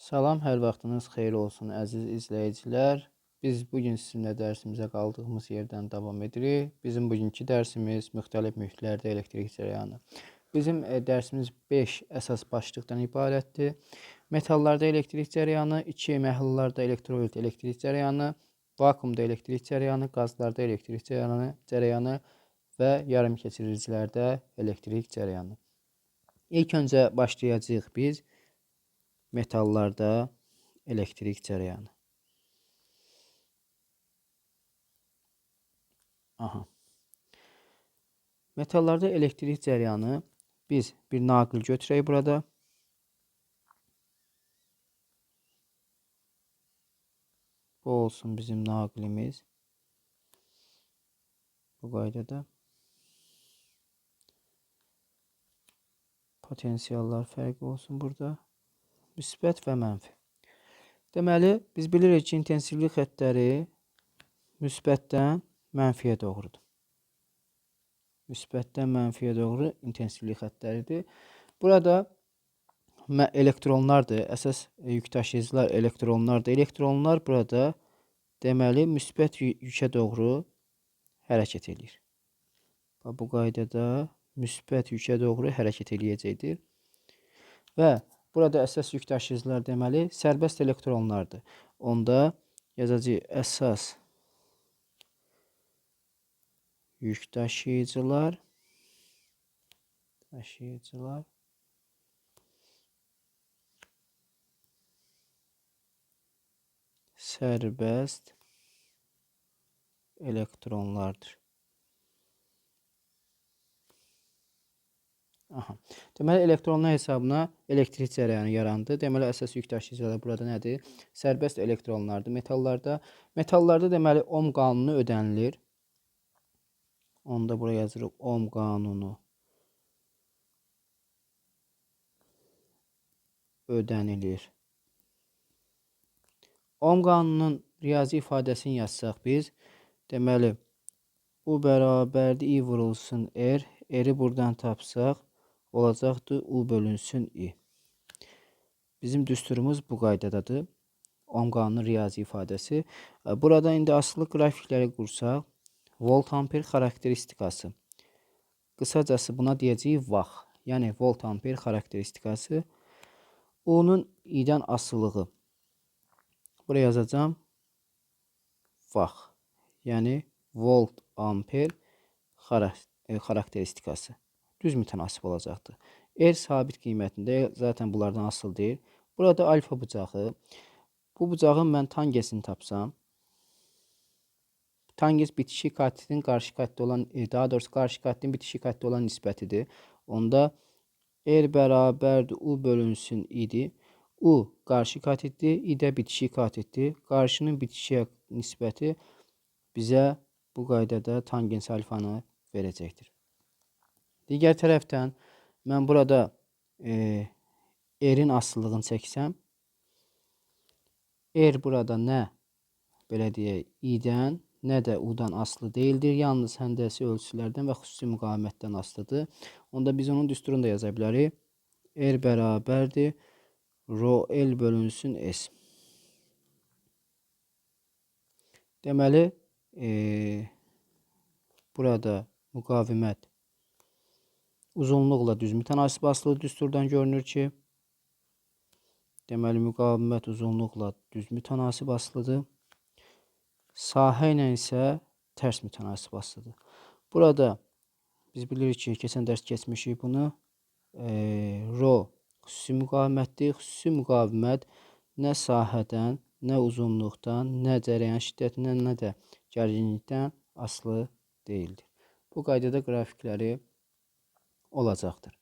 Salam, hər vaxtınız xeyir olsun əziz izləyicilər. Biz bugün sizinlə dərsimizə qaldığımız yerdən davam edirik. Bizim bugünkü dərsimiz müxtəlif mühitlərdə elektrik cərəyanı. Bizim dərsimiz 5 əsas başlıqdan ibarətdir. Metallarda elektrik cərəyanı, 2 məhlullarda elektrolit elektrik cərəyanı, vakuumda elektrik cərəyanı, qazlarda elektrik cərəyanı və yarımkeçiricilərdə elektrik cərəyanı. İlk öncə başlayacağıq biz metallarda elektrik cərəyanı. Metallarda elektrik cərəyanı biz bir naqil götürək burada. Bu olsun bizim naqilimiz. Bu qaydada. Potensiallar fərqi olsun burada. Müsbət və mənfi. Deməli, biz bilirik ki, intensivlik xəttləri müsbətdən mənfiyə doğrudur. Müsbətdən mənfiyə doğru intensivlik xəttləridir. Burada elektronlardır. Əsas yük daşıyıcılar elektronlardır. Elektronlar burada deməli müsbət yükę doğru hərəkət edir. Bu qaydada müsbət yükę doğru hərəkət eləyəcəkdir. Və burada əsas yük daşıyıcılar deməli sərbəst elektronlardır. Onda yazacağıq əsas yük daşıyıcılar sərbəst elektronlardır. Deməli, elektronlar hesabına elektrik cərəyanı yarandı. Deməli, əsas yük daşıyıcılar burada nədir? Sərbəst elektronlardır metallarda deməli, Ohm qanunu ödənilir. Onda buraya yazırıq Ohm qanunu ödənilir. Ohm qanunun riyazi ifadəsini yazsaq biz, deməli, U bərabərdir I vurulsun R. R-i buradan tapsaq, olacaqdır U bölünsün I. Bizim düsturumuz bu qaydadadır. Ohm qanunun riyazi ifadəsi. Burada indi asılı qrafikləri qursaq, volt amper xarakteristikası. Qısacası buna deyəcəyik vax. Yəni volt amper xarakteristikası. U-nun I-dən asılığı. Buraya yazacağım vax. Yəni volt amper xarakteristikası. Düz mütənasib olacaqdır. R sabit qiymətində, zaten bunlardan asıl deyil. Burada alfa bucağı. Bu bucağın mən tangesini tapsam, tangens bitişik katilin qarşı katdə olan, daha doğrusu qarşı katilin bitişik katdə olan nisbətidir. Onda R bərabərdir U bölünsün I-dir. U qarşı katitdir, I də bitişik katitdir. Qarşının bitişik nisbəti bizə bu qaydada tangens alfanı verəcəkdir. Digər tərəfdən mən burada R-in asılılığını çəksəm, R burada nə belə deyək I-dən, nə də U-dan asılı deyildir. Yalnız həndəsi ölçülərdən və xüsusi müqavimətdən asılıdır. Onda biz onun düsturunu da yaza bilərik. R bərabərdir Rho L bölünsün S. Deməli, burada müqavimət uzunluqla düz mütənasib asılı düsturdan görünür ki, deməli müqavimət uzunluqla düz mütənasib asılıdır. Sahə ilə isə tərs mütənasib asılıdır. Burada biz bilirik ki, keçən dərs keçmişik bunu. Rho xüsusi müqavimətdir. Xüsusi müqavimət nə sahədən, nə uzunluqdan, nə cərəyan şiddətindən, nə də gərginlikdən asılı deyildir. Bu qaydada qrafikləri olacaqdır.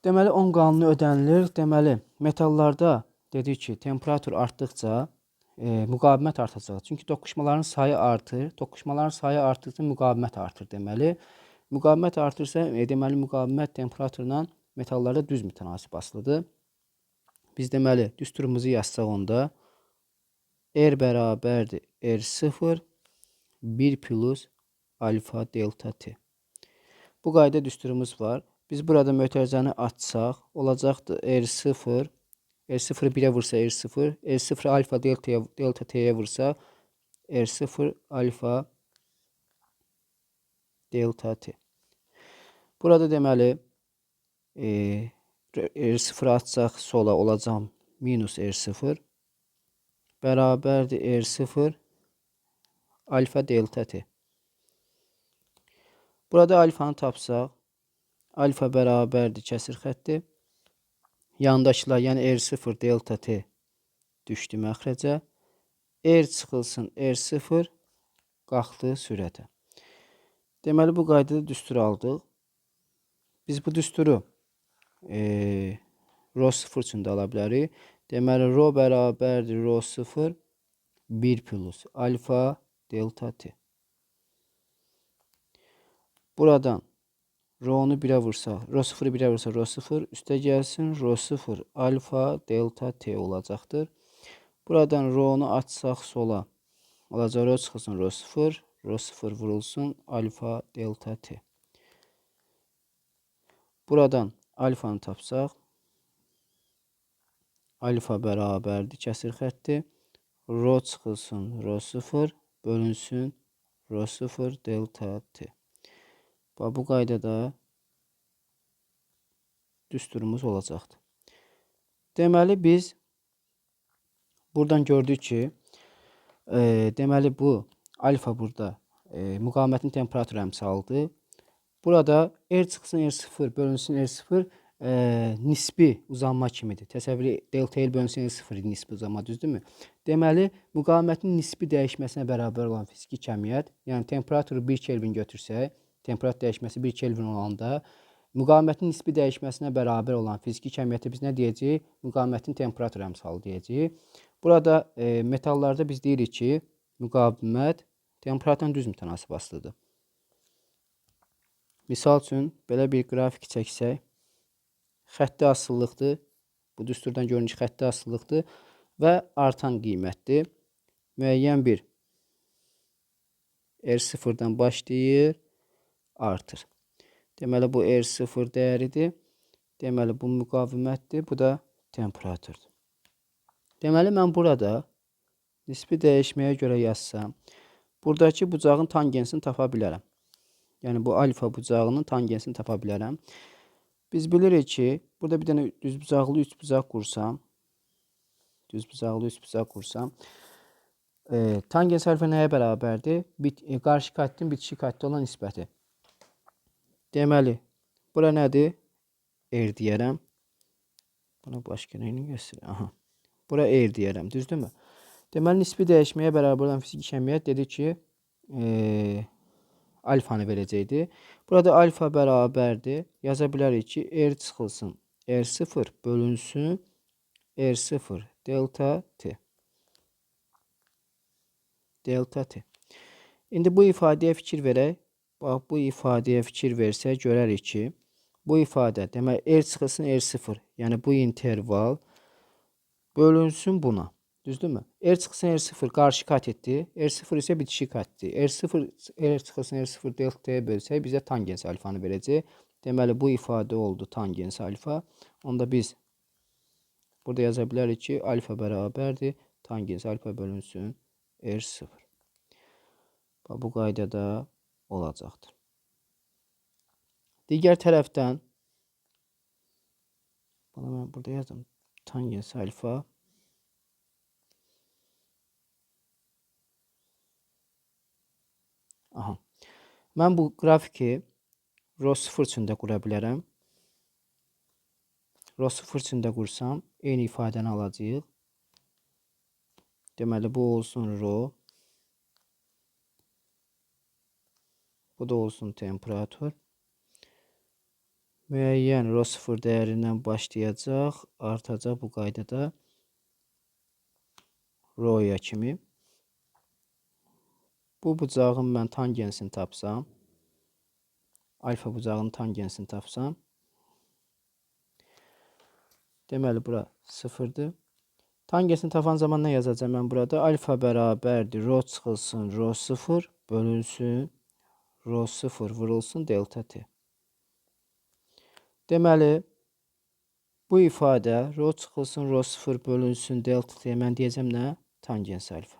Deməli, Ohm qanunu ödənilir. Deməli, metallarda dedik ki, temperatur artdıqca müqavimət artacaq. Çünki toqquşmaların sayı artır. Toqquşmaların sayı artdıqca müqavimət artır deməli. Müqavimət artırsa, deməli müqavimət temperaturla metallarda düz mütənasib asılıdır. Biz deməli düsturumuzu yazsaq onda R bərabərdir R0 1 plus alfa delta T. Bu qayda düsturumuz var. Biz burada mötərizəni açsaq, olacaqdır R0 R0 1'e vursa R0. R0 alfa delta t'ye vursa R0 alfa delta t. Burada deməli R0 atsaq sola olacaq minus R0 bərabərdir R0 alfa delta t. Burada alfanı tapsaq alfa bərabərdir kəsir xətti. Yandakılar yəni R0 delta t düşdü məxrəcə. R çıxılsın R0 qalxdı sürətə. Deməli bu qaydada düstur aldıq. Biz bu düsturu rho 0 üçün də ala bilərik. Deməli rho bərabərdir rho 0 1 plus alfa delta t. Buradan rho'nu 1'e vursaq, rho 0'ı 1'e vursaq rho 0 üstə gəlsin rho 0 alfa delta t olacaqdır. Buradan rho'nu açsaq sola olacaq rho çıxılsın rho 0, rho 0 vurulsun alfa delta t. Buradan alfanı tapsaq alfa bərabərdir kəsir xətti. Rho çıxılsın rho 0 bölünsün rho 0 delta t. Bu qaydada düsturumuz olacaqdır. Deməli biz buradan gördük ki, deməli bu alfa burada müqavimətin temperatur əmsalıdır. Burada R çıxsın R0 bölünsün R0 nisbi uzanma kimidir. Təsəvvür delta L bölünsün R0 nisbi uzanma düzdürmü? Deməli müqavimətin nisbi dəyişməsinə bərabər olan fiziki kəmiyyət, yəni temperaturu 1 Kelvin götürsək, temperatur dəyişməsi 1 Kelvin olanda müqavimətin nisbi dəyişməsinə bərabər olan fiziki kəmiyyəti biz nə deyəcəyik? Müqavimətin temperatur əmsalı deyəcəyik. Burada metallarda biz deyirik ki, müqavimət temperaturla düz mütənasib asılıdır. Misal üçün belə bir qrafik çəksək, xətti asılılıqdır. Bu düsturdan görünür ki, xətti asılılıqdır və artan qiymətdir. Müəyyən bir R0-dan başlayır, artır. Deməli bu R0 dəyəridir. Deməli bu müqavimətdir, bu da temperaturdur. Deməli mən burada nisbi dəyişməyə görə yazsam, buradakı bucağın tangensini tapa bilərəm. Yəni bu alfa bucağının tangensini tapa bilərəm. Biz bilirik ki, burada bir dənə düzbucaqlı üçbucaq qursam, tangens alfa nəyə bərabərdir? Qarşı kattın bitişik katta olan nisbəti. Deməli, bura nədir? R deyərəm. Buna başqa neyini göstərir? Aha. Bura R deyərəm, düzdürmü? Deməli, nisbi dəyişməyə bərabər olan fiziki kəmiyyət dedi ki, alfanı verəcəkdir. Burada alfa bərabərdir. Yaza bilərik ki, R çıxılsın R0 bölünsün R0 delta t. Delta t. İndi bu ifadəyə fikir verək. Bax, bu ifadəyə fikir versək, görərik ki, bu ifadə, demək, R çıxılsın R0, yəni bu interval bölünsün buna. Düzdürmü? R çıxılsın R0 qarşı katetdir. R0 isə bitişik katetdir. R çıxılsın R0 delta'ya bölsək, bizə tangens alfanı verəcək. Deməli, bu ifadə oldu tangens alfa. Onda biz burada yaza bilərik ki, alfa bərabərdir. Tangens alfa bölünsün R0. Bu qaydada olacaqdır. Digər tərəfdən, mən burada yazdım, tangens alfa mən bu qrafiki rho 0 üçün də qura bilərəm. Rho 0 üçün də qursam, eyni ifadəni alacağıq. Deməli, bu olsun rho. Bu da olsun temperatur. Müəyyən rho 0 dəyərindən başlayacaq, artacaq bu qaydada rho'ya kimi. Bu bucağın mən tangensini tapsam, alfa bucağının tangensini tapsam, deməli bura 0'dır. Tangensini tapan zaman nə yazacağım mən burada? Alfa bərabərdir rho çıxılsın rho 0 bölünsün rho 0 vurulsun delta t. Deməli, Bu ifadə rho çıxılsın rho 0 bölünsün delta t mən deyəcəm nə? Tangens alfa.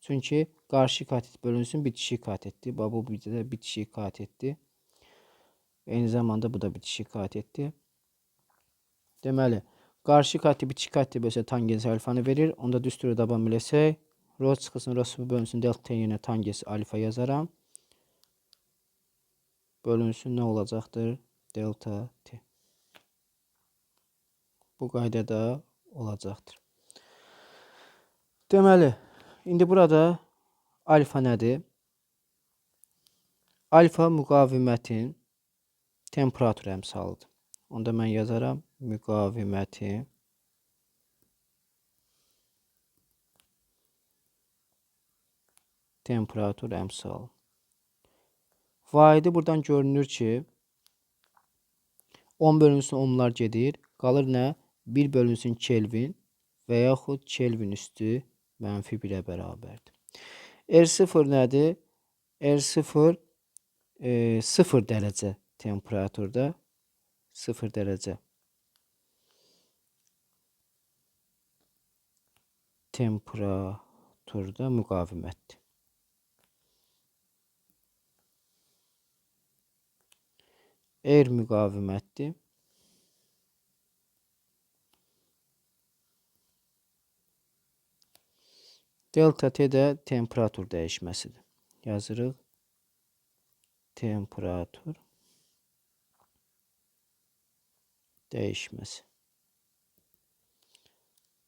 Çünki qarşı katet bölünsün bitişik katetdir. Bu bir də bitişik katetdir. Eyni zamanda bu da bitişik katetdir. Deməli, qarşı katet bitişik katet bölsə tangens alfanı verir. Onda düz türə davam eləsək, rho çıxılsın rho 0 bölünsün delta t yenə tangens alfa yazaram. Bölünsün nə olacaqdır? Delta t. Bu qaydada olacaqdır. Deməli, indi burada alfa nədir? Alfa müqavimətin temperatur əmsalıdır. Onda mən yazaram müqavimətin temperatur əmsalı. Vahidi buradan görünür ki 10 bölünsün ohmlar gedir. Qalır nə? 1 bölünsün Kelvin və yaxud Kelvin üstü mənfi 1-ə bərabərdir. R0 nədir? R0 0 dərəcə temperaturda 0 dərəcə temperaturda müqavimətdir. R müqavimətdir. Delta T də temperatur dəyişməsidir. Yazırıq. Temperatur dəyişməsi.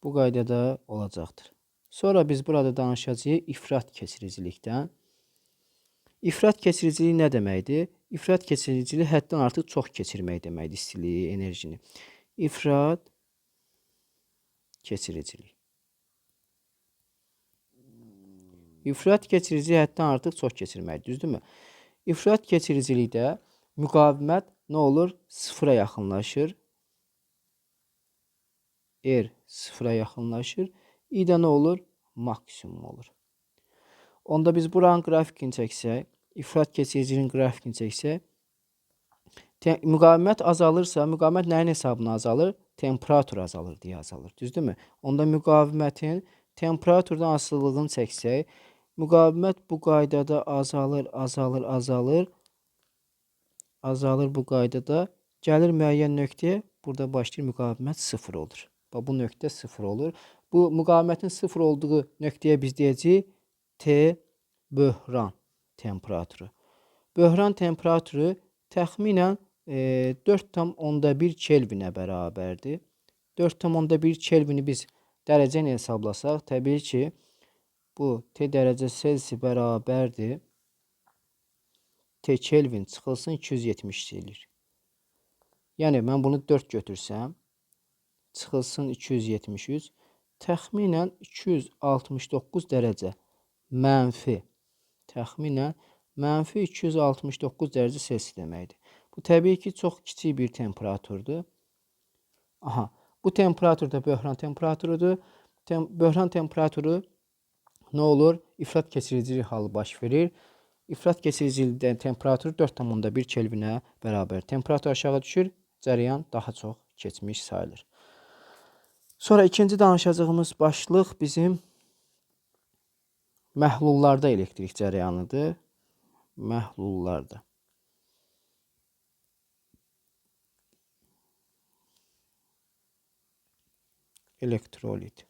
Bu qaydada olacaqdır. Sonra biz burada danışacağıq ifrat keçiricilikdən. İfrat keçiriciliyi nə deməkdir? İfrat keçiriciliyi həddən artıq çox keçirmək deməkdir istiliyi, enerjini. İfrat keçiricilik. İfrat keçiriciliyi həddən artıq çox keçirməkdir, düzdürmü? İfrat keçiricilikdə müqavimət nə olur? Sıfıra yaxınlaşır. R sıfıra yaxınlaşır. İ də nə olur? Maksimum olur. Onda biz buranın qrafikini çəksək, ifrat keçiriciliyin qrafikini çəksək, müqavimət azalırsa, müqavimət nəyin hesabına azalır? Temperatur azalır deyə azalır, düzdürmü? Onda müqavimətin temperaturdan asılılığını çəksək, müqavimət bu qaydada azalır, azalır, azalır. Azalır bu qaydada. Gəlir müəyyən nöqtəyə, burada başlayır müqavimət 0 olur. Bu nöqtə 0 olur. Bu müqavimətin 0 olduğu nöqtəyə biz deyəcəyik T böhran temperaturu. Böhran temperaturu təxminən 4,1 Kelvinə bərabərdir. 4,1 Kelvini biz dərəcə ilə hesablasaq, təbii ki, bu T dərəcə Selsi bərabərdir. T Kelvin çıxılsın 270 deyir. Yəni, mən bunu 4 götürsəm, çıxılsın 273, təxminən 269 dərəcə mənfi, təxminən mənfi 269 dərəcə Selsi deməkdir. Bu, təbii ki, çox kiçik bir temperaturdur. Aha, bu temperatur da böhran temperaturudur. Böhran temperaturu nə olur? İfrat keçiricilik halı baş verir. İfrat keçiricilikdə temperaturu 4,1 Kelvinə bərabər. Temperatur aşağı düşür, cərəyan daha çox keçmiş sayılır. Sonra ikinci danışacağımız başlıq bizim məhlullarda elektrik cərəyanıdır. Məhlullarda. Elektrolit.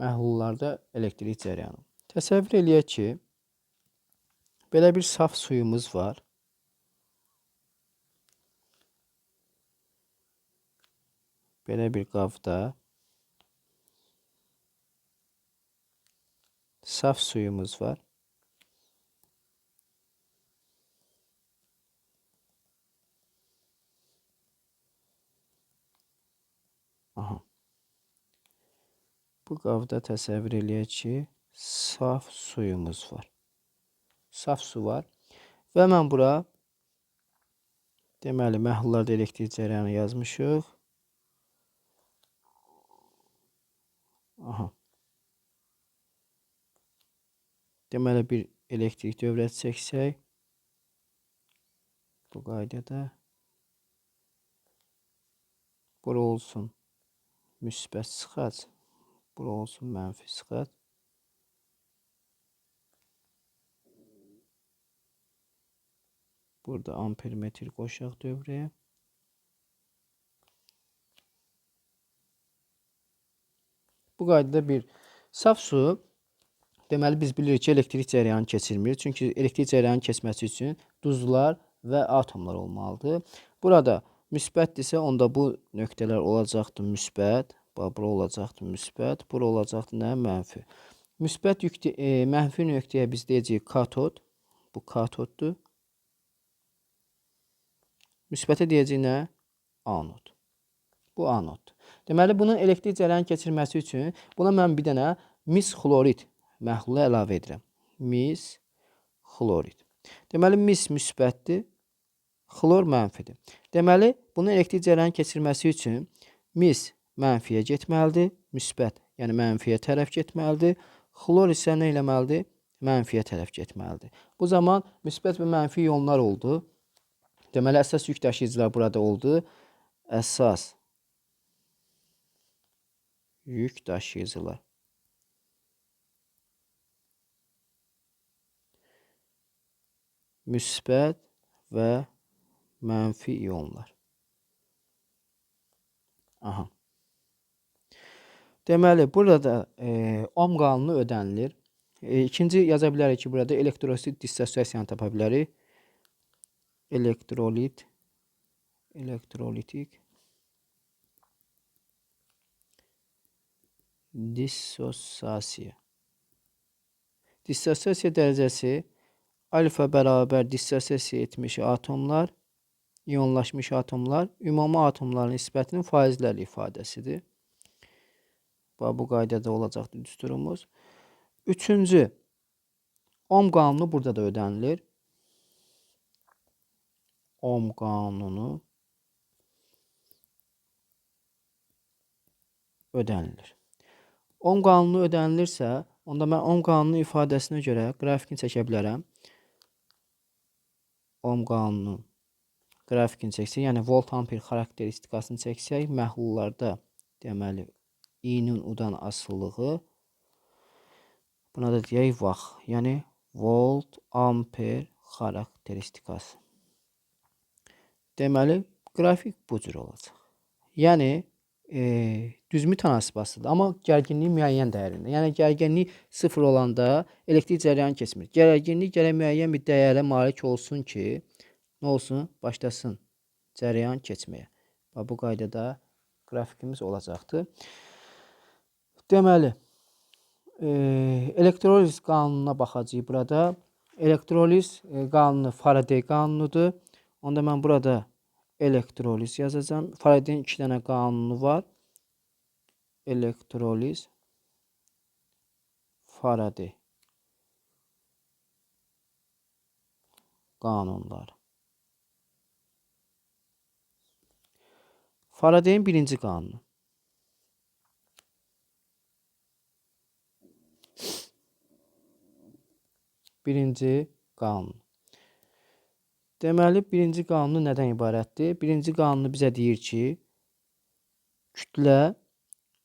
Məhlullarda elektrik cərəyanı. Təsəvvür eləyək ki, belə bir saf suyumuz var. Belə bir qabda saf suyumuz var. Aha. Bu qabda təsəvvür eləyək ki, saf suyumuz var. Saf su var. Və mən bura deməli məhlullarda elektrik cərəyanı yazmışıq. Aha. Deməli bir elektrik dövrəsi çəksək, bu qaydada Bura olsun müsbət sıxac. Bura olsun mənfi sıxac. Burada ampermetr qoşaq dövrəyə. Bu qaydada bir saf su, deməli biz bilirik ki, elektrik cərəyanı keçirmir. Çünki elektrik cərəyanı keçməsi üçün duzlar və atomlar olmalıdır. Burada müsbətdirsə, onda bu nöqtələr olacaqdır müsbət. Bura olacaqdır müsbət. Bura olacaqdır nə? Mənfi. Müsbət mənfi nöqtəyə biz deyəcəyik katod. Bu katoddur. Müsbətə deyəcəyik nə? Anod. Bu anoddur. Deməli, bunun elektrik cərəyanı keçirməsi üçün buna mən bir dənə mis xlorid məhlulu əlavə edirəm. Mis xlorid. Deməli, mis müsbətdir, xlor mənfidir. Deməli, bunun elektrik cərəyanı keçirməsi üçün mis mənfiyə getməlidir, müsbət, yəni mənfiyə tərəf getməlidir. Xlor isə nə eləməlidir? Mənfiyə tərəf getməlidir. Bu zaman müsbət və mənfi iyonlar oldu. Deməli, əsas yük daşıyıcılar burada oldu. Əsas yük daşıyıcılar. Müsbət və mənfi iyonlar. Aha. Deməli, burada ohm qanunu ödənilir. İkinci yaza bilərik ki, burada elektrolit dissosiasiyanı tapa bilərik. Elektrolitik dissosiasiya. Dissosiasiya dərəcəsi alfa bərabər dissosiasiya etmiş atomlar, iyonlaşmış atomlar, ümumi atomların nisbətinin faizlərlə ifadəsidir. Bu qaydada olacaqdır düsturumuz. Üçüncü, ohm qanunu burada da ödənilir. Ohm qanunu ödənilir. Ohm qanunu ödənilirsə, onda mən ohm qanunu ifadəsinə görə qrafikini çəkə bilərəm. Ohm qanunu qrafikini çəksək, yəni volt amper xarakteristikasını çəksək, məhlullarda deməli i-nin u-dan asılılığı, buna da deyək vaxt, yəni volt amper xarakteristikası. Deməli, qrafik bu cür olacaq. Yəni, düzmü tanasibasıdır, amma gərginliyi müəyyən dəyərində. Yəni, gərginlik 0 olanda elektrik cərəyanı keçmir. Gərginlik gərək müəyyən bir dəyərə malik olsun ki, nə olsun? Başlasın cərəyan keçməyə. Bu qaydada qrafikimiz olacaqdır. Deməli, elektroliz qanununa baxacağıq burada. Elektroliz qanunu Faraday qanunudur. Onda mən burada elektroliz yazacağım. Faradayın 2 dənə qanunu var. Elektroliz, Faraday qanunları. Faradayın birinci qanunu. Birinci qanun. Deməli, birinci qanunu nədən ibarətdir? Birinci qanunu bizə deyir ki, kütlə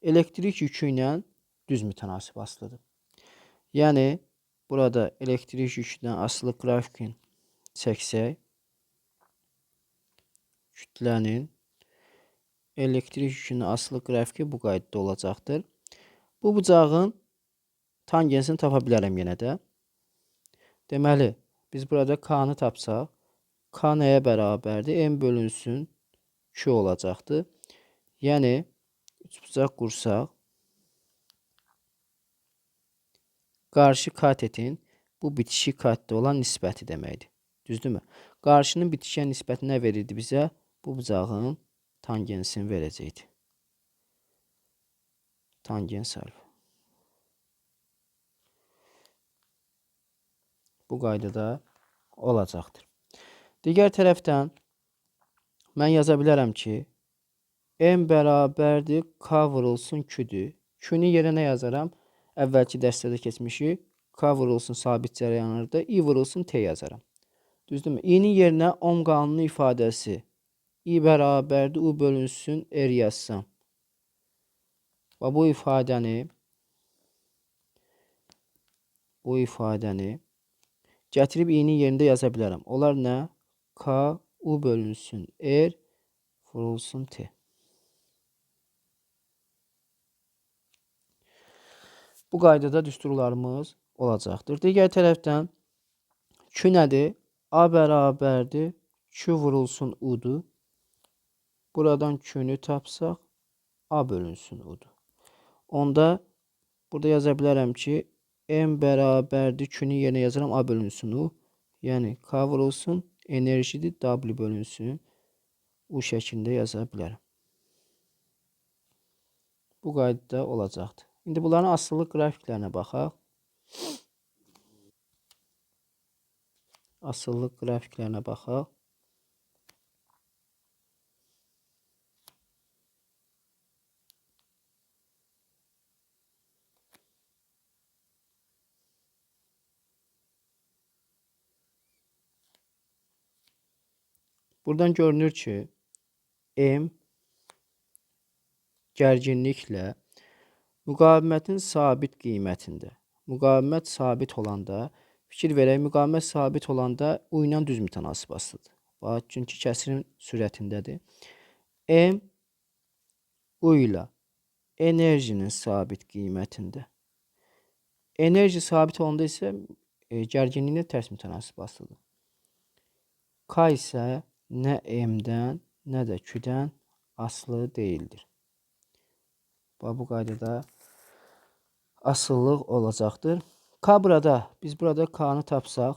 elektrik yükü ilə düz mütənasib asılıdır. Yəni, burada elektrik yüküdən asılı qrafikin çəksək, kütlənin elektrik yükünə asılı qrafiki bu qaydada olacaqdır. Bu bucağın tangensini tapa bilərəm yenə də. Deməli, biz burada K-nı tapsaq, K nəyə bərabərdir? M bölünsün Q olacaqdır. Yəni, üçbucaq qursaq, qarşı katetin bu bitişik katdə olan nisbəti deməkdir. Düzdürmü? Qarşının bitişən nisbəti nə verirdi bizə? Bu bucağın tangensini verəcəkdir. Tangens alfa. Bu qaydada olacaqdır. Digər tərəfdən mən yaza bilərəm ki, M bərabərdir K vurulsun Q-dür. Q-nün yerə nə yazaram? Əvvəlki dərsdə keçmişik. K vurulsun sabit cərəyanlarda, I vurulsun T yazaram. Düzdürmü? I-nin yerinə ohm qanunu ifadəsi i bərabərdir u bölünsün r yazsam. Və bu ifadəni gətirib i-nin yerində yaza bilərəm. Onlar nə? K u bölünsün r vurulsun t. Bu qaydada düsturlarımız olacaqdır. Digər tərəfdən Q nədir? A bərabərdir Q vurulsun u'dur. Buradan Q'nü tapsaq A bölünsün u'dur. Onda burada yaza bilərəm ki, M bərabərdir Q'nün yerinə yazaram A bölünsün u. Yəni K vurulsun enerjidir W bölünsün u şəklində yaza bilərəm. Bu qaydada olacaqdır. İndi bunların asıllıq qrafiklərinə baxaq. Asıllıq qrafiklərinə baxaq. Buradan görünür ki, M gərginliklə müqavimətin sabit qiymətində. Müqavimət sabit olanda, fikir verək, müqavimət sabit olanda u ilə düz mütənasib asılıdır. Bax, çünki kəsirin sürətindədir. M u ilə enerjinin sabit qiymətində. Enerji sabit olanda isə gərginliklə tərs mütənasib asılıdır. K isə nə M-dən, nə də Q-dən asılı deyildir. Bu qaydada asıllıq olacaqdır. Biz burada K-nı tapsaq,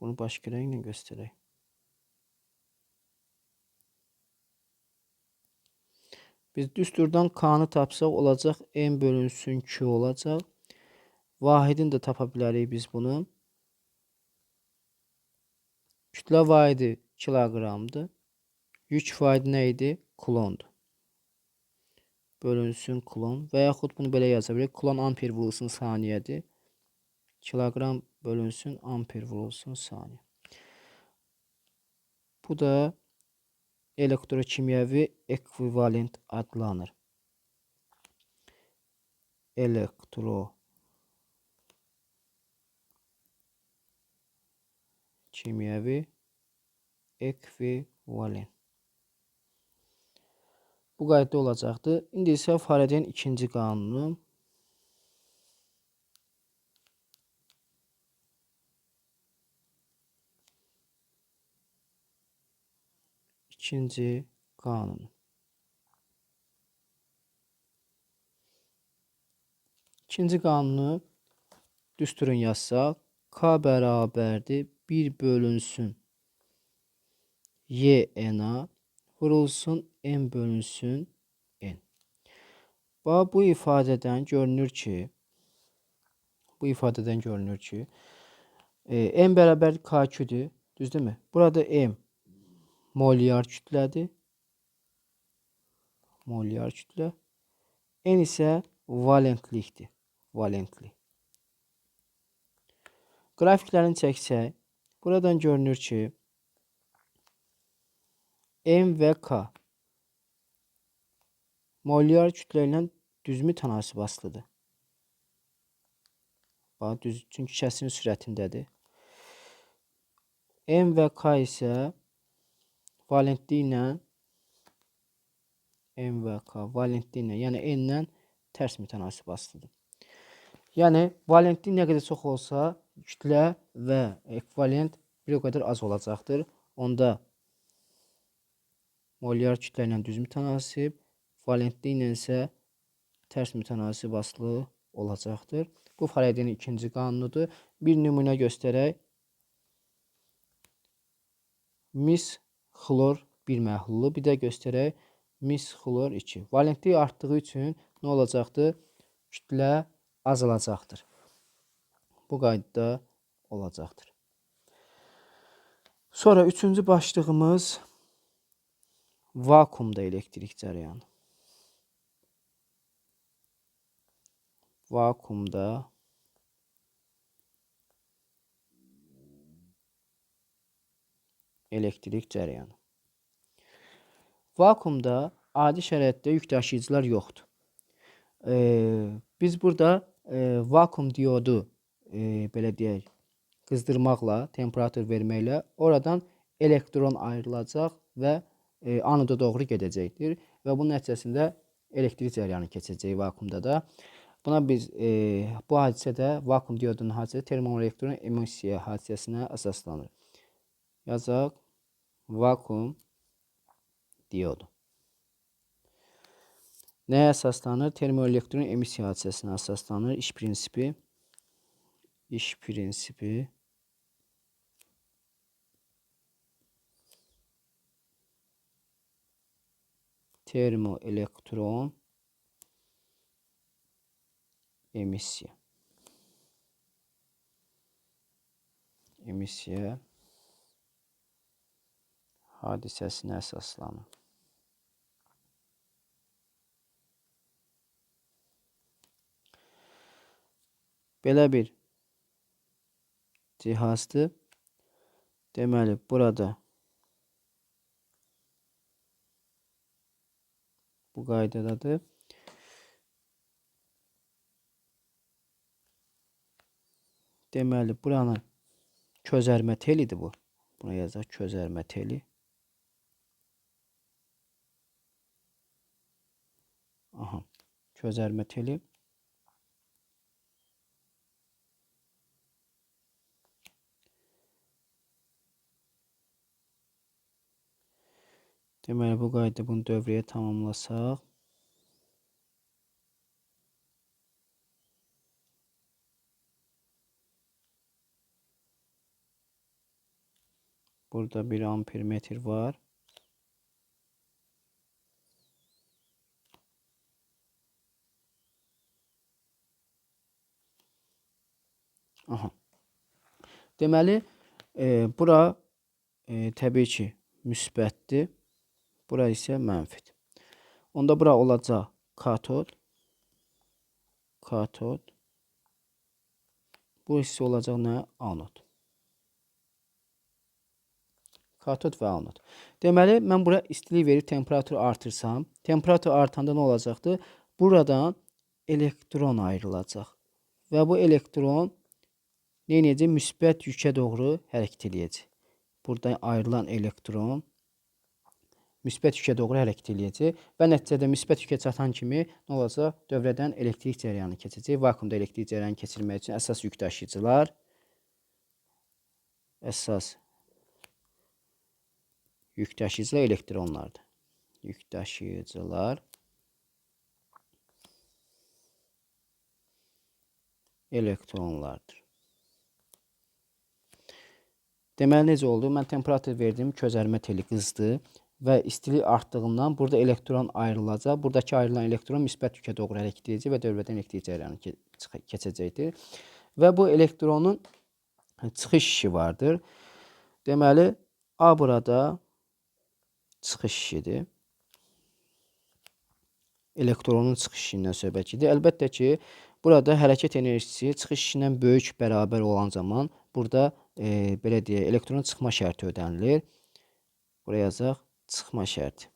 bunu başqa rənglə göstərək. Biz düsturdan K-nı tapsaq olacaq M bölünsün Q olacaq. Vahidini də tapa bilərik biz bunu. Kütlə vahidi kiloqramdır. Yük vahidi nə idi? Kulondur. Bölünsün kulon və yaxud bunu belə yaza bilərik. Kulon amper vurulsun saniyədir. Kiloqram bölünsün amper vurulsun saniyə. Bu da elektrokimyəvi ekvivalent adlanır. Elektrokimyəvi ekvivalent. Bu qaydada olacaqdır. İndi isə Faradayın ikinci qanunu. İkinci qanunu. İkinci qanunu düsturun yazsaq, K bərabərdir 1 bölünsün Y-N-A vurulsun M bölünsün N. Bu ifadədən görünür ki, M bərabər K2'dür, düzdürmü? Burada M molyar kütlədir. Molyar kütlə. N isə valentlikdir. Valentlik. Qrafiklərini çəksək, buradan görünür ki, M və K molyar kütlə ilə düzmü tənasib asılıdır. Çünki kəsirin sürətindədir. M və K isə valentlik ilə yəni N-lə tərs mütənasib asılıdır. Yəni valentlik nə qədər çox olsa, kütlə və ekvivalent bir o qədər az olacaqdır. Onda molyar kütlə ilə düz mütənasib, valentlik ilə isə tərs mütənasib asılı olacaqdır. Bu Faradayın ikinci qanunudur. Bir nümunə göstərək. Mis xlor bir məhlulu, bir də göstərək. Mis xlor 2. Valentlik artdığı üçün nə olacaqdır? Kütlə azalacaqdır. Bu qaydada olacaqdır. Sonra üçüncü başlığımız vakuumda elektrik cərəyanı. Vakuumda elektrik cərəyanı. Vakuumda adi şəraitdə yük daşıyıcılar yoxdur. Biz burada vakuum diodu belə deyək, qızdırmaqla, temperatur verməklə oradan elektron ayrılacaq və anoda doğru gedəcəkdir və bunun nəticəsində elektrik cərəyanı keçəcək vakuumda da. Buna biz bu hadisə də vakuum diodunun hadisəsi termoelektron emissiya hadisəsinə əsaslanır. Yazaq vakuum diodu. Nəyə əsaslanır? Termoelektron emissiya hadisəsinə əsaslanır. İş prinsipi termoelektron emissiya hadisəsinə əsaslanır. Belə bir cihazdır. Deməli, burada bu qaydadadır. Deməli, buranın közərmə telidir bu. Buna yazaq közərmə teli. Aha, közərmə teli. Deməli, bu qayda bunu dövrəyə tamamlasaq. Burada bir ampermetr var. Aha. Deməli, bura təbii ki, müsbətdir. Bura isə mənfidir. Onda bura olacaq katod. Bu isə olacaq nə? Anod. Katod və anod. Deməli, mən bura istilik verib temperatur artırsam, temperatur artanda nə olacaqdır? Buradan elektron ayrılacaq. Və bu elektron nə edəcək? Müsbət yükę doğru hərəkət edəcək. Buradan ayrılan elektron müsbət yükę doğru hərəkət edəcək və nəticədə müsbət yükę çatan kimi nə olacaq? Dövrədən elektrik cərəyanı keçəcək. Vakuumda elektrik cərəyanı keçirmək üçün əsas yük daşıyıcılar elektronlardır. Yük daşıyıcılar elektronlardır. Deməli, necə oldu? Mən temperatur verdim, közərmə teli qızdı və istilik artdığından burada elektron ayrılacaq. Buradakı ayrılan elektron müsbət yükę doğru hərəkət edəcək və dövrədən elektrik cərəyanı keçəcəkdir. Və bu elektronun çıxış işi vardır. Deməli, A burada çıxış işidir. Elektronun çıxış işindən söhbət gedir. Əlbəttə ki, burada hərəkət enerjisi çıxış işindən böyük bərabər olan zaman burada belə deyək, elektronun çıxma şərti ödənilir. Buraya yazaq çıxma şərti.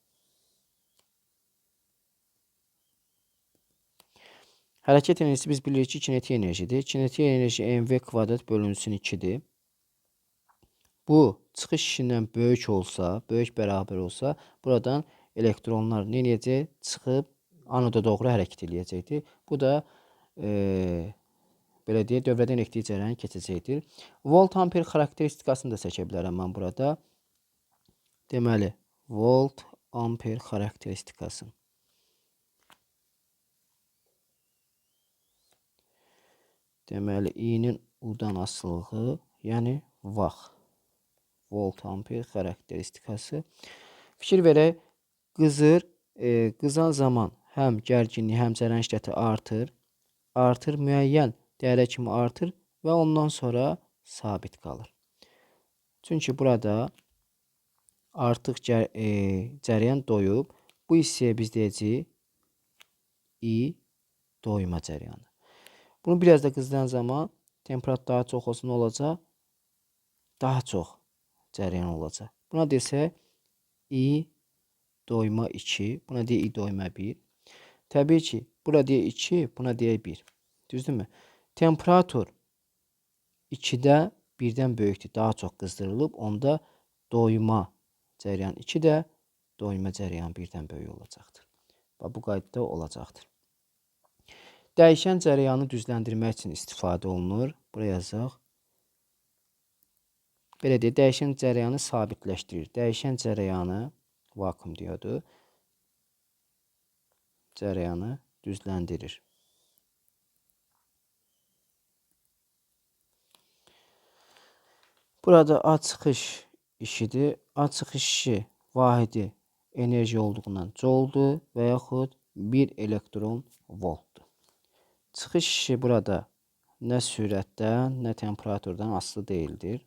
Hərəkət enerjisi biz bilirik ki, kinetik enerjidir. Kinetik enerji mv kvadrat bölünsün 2-dir. Bu çıxış işindən böyük olsa, böyük bərabər olsa, buradan elektronlar nə edəcək? Çıxıb anoda doğru hərəkət edəcəkdir. Bu da belə deyək, dövrədən elektrik cərəyanı keçəcəkdir. Volt amper xarakteristikasını da çəkə bilərəm mən burada. Deməli, volt amper xarakteristikası. Deməli, i-nin u-dan asılılığı, yəni vaxt. Volt amper xarakteristikası. Fikir verək, qızan zaman həm gərginliyi, həm cərəyan şiddəti artır, müəyyən dəyərə kimi artır və ondan sonra sabit qalır. Çünki burada artıq cərəyan doyub, bu hissəyə biz deyəcəyik i doyma cərəyanı. Bunu biraz da qızdıran zaman temperatur daha çox olsa nə olacaq? Daha çox cərəyan olacaq. Buna desək I doyma 2, buna deyək I doyma 1. Təbii ki, bura deyək 2, buna deyək 1. Düzdürmü? Temperatur 2-də 1-dən böyükdür, daha çox qızdırılıb. Onda doyma cərəyan 2-də, doyma cərəyan 1-dən böyük olacaqdır. Və bu qaydada olacaqdır. Dəyişən cərəyanı düzləndirmək üçün istifadə olunur. Buraya yazaq. Belə deyək, dəyişən cərəyanı sabitləşdirir. Dəyişən cərəyanı vakuum diyordu. Cərəyanı düzləndirir. Burada A-çıxış işidir. A-çıxış işi vahidi enerji olduğundan jouldur və yaxud 1 elektron voltdur. Çıxış işi burada nə sürətdən, nə temperaturdan asılı deyildir.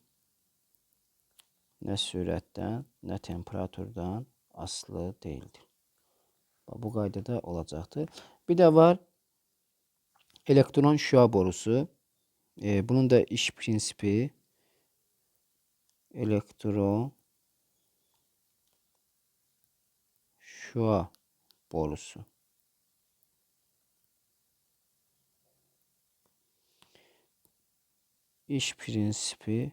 Nə sürətdən, nə temperaturdan asılı deyildir. Bu qaydada olacaqdır. Bir də var elektron şüa borusu. Bunun da iş prinsipi elektron şüa borusu. İş prinsipi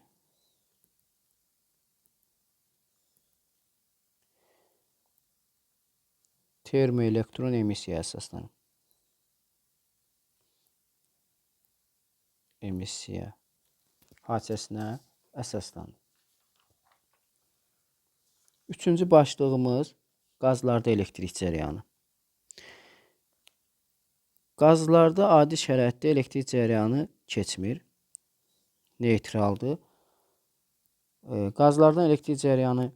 termoelektron emisiya əsaslanır. Emisiya hadisəsinə əsaslanır. Üçüncü başlığımız qazlarda elektrik cərəyanı. Qazlarda adi şəraitdə elektrik cərəyanı keçmir. Neytraldır. Qazlardan elektrik cərəyanı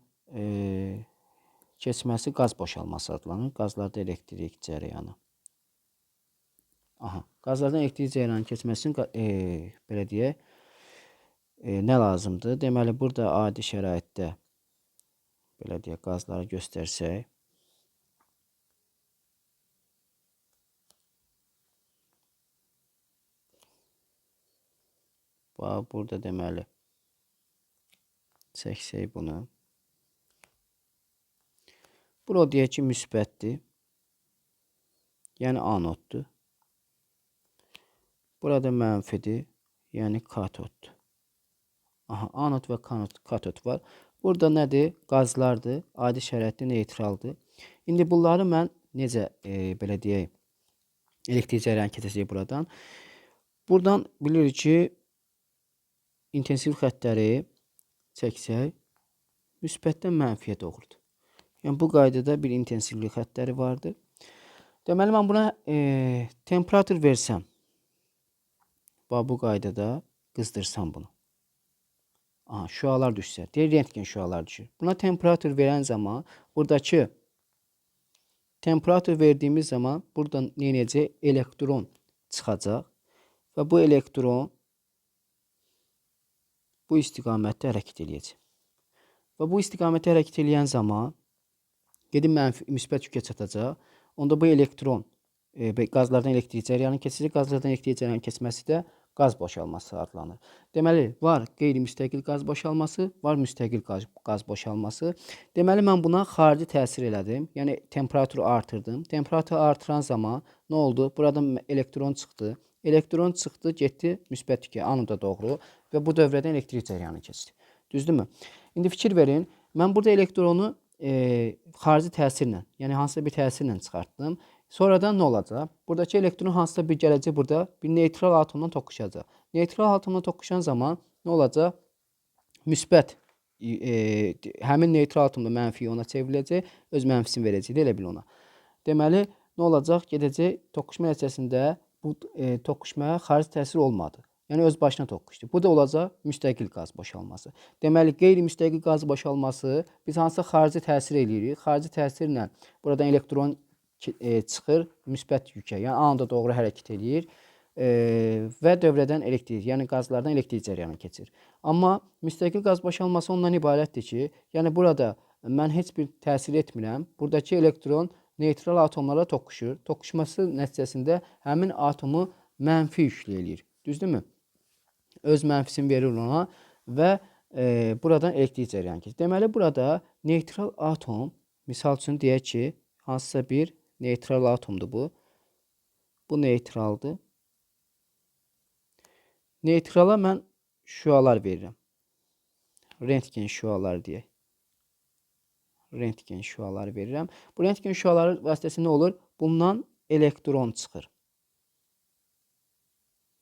keçməsi qaz boşalması adlanır. Qazlarda elektrik cərəyanı. Qazlardan elektrik cərəyanı keçməsi üçün belə deyək, nə lazımdır? Deməli, burada adi şəraitdə belə deyək, qazları göstərsək, burada deməli çəksək bunu. Bura deyək ki, müsbətdir. Yəni anoddur. Burada mənfidir. Yəni katoddur. Anod və katod var. Burada nədir? Qazlardır. Adi şəraitdə neytraldır. İndi bunları mən necə belə deyək, elektrik cərəyanı keçəcək buradan. Buradan bilirik ki, intensiv xəttləri çəksək, müsbətdən mənfiyə doğrudur. Yəni bu qaydada bir intensivlik xəttləri vardır. Deməli, mən buna temperatur versəm, bu qaydada qızdırsam bunu. Şüalar düşsə, deyir rentgen şüalar düşür. Buna temperatur verən zaman, buradakı temperatur verdiğimiz zaman buradan neyəcək? Elektron çıxacaq və bu elektron bu istiqamətdə hərəkət edəcək. Və bu istiqamətdə hərəkət edən zaman gedib müsbət yükə çatacaq. Onda bu elektron qazlardan elektrik cərəyanı keçəcək. Qazlardan elektrik cərəyanı keçməsi də qaz boşalması adlanır. Deməli, var qeyri-müstəqil qaz boşalması, var müstəqil qaz boşalması. Deməli, mən buna xarici təsir elədim. Yəni, temperaturu artırdım. Temperaturu artıran zaman nə oldu? Buradan elektron çıxdı. Elektron çıxdı, getdi müsbət yükə, anoda doğru və bu dövrədən elektrik cərəyanı keçdi. Düzdürmü? İndi fikir verin. Mən burada elektronu xarici təsirlə, yəni hansısa bir təsirlə çıxartdım. Sonradan nə olacaq? Buradakı elektron hansısa bir gələcək burada bir neytral atomla toqquşacaq. Neytral atomla toqquşan zaman nə olacaq? Müsbət həmin neytral atomda mənfi ona çevriləcək, öz mənfisini verəcək, elə bil ona. Deməli, nə olacaq? Gedəcək toqquşma nəticəsində bu toqquşmaya xarici təsir olmadı. Yəni öz başına toqquşdu. Bu da olacaq müstəqil qaz boşalması. Deməli, qeyri-müstəqil qaz boşalması biz hansısa xarici təsir eləyirik. Xarici təsirlə buradan elektron çıxır müsbət yükə, yəni anoda doğru hərəkət eləyir və dövrədən elektrik, yəni qazlardan elektrik cərəyanı keçir. Amma müstəqil qaz boşalması ondan ibarətdir ki, yəni burada mən heç bir təsir etmirəm. Buradakı elektron neytral atomlara toqquşur. Toqquşması nəticəsində həmin atomu mənfi yüklü eləyir. Düzdürmü? Öz mənfisini verir ona və buradan elektrik cərəyanı keçir. Deməli, burada neytral atom, misal üçün deyək ki, hansısa bir neytral atomdur bu. Bu neytraldır. Neytrala mən şüalar verirəm. Rentgen şüaları deyək. Rentgen şüaları verirəm. Bu rentgen şüaları vasitəsində nə olur? Bundan elektron çıxır.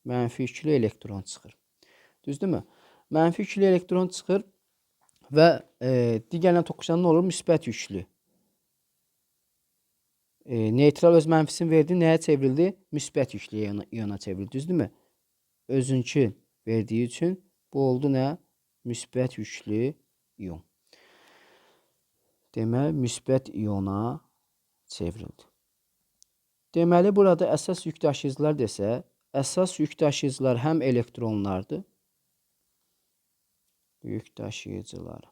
Mənfi yüklü elektron çıxır. Düzdürmü? Mənfi yüklü elektron çıxır və digərlə toqquşanda nə olur? Müsbət yüklü. Neytral öz mənfisini verdi, nəyə çevrildi? Müsbət yüklü iyona çevrildi. Düzdürmü? Özünkü verdiyi üçün bu oldu nə? Müsbət yüklü iyon. Deməli, müsbət iyona çevrildi. Deməli, burada əsas yük daşıyıcılar desə, əsas yük daşıyıcılar həm elektronlardır. Yük daşıyıcılar.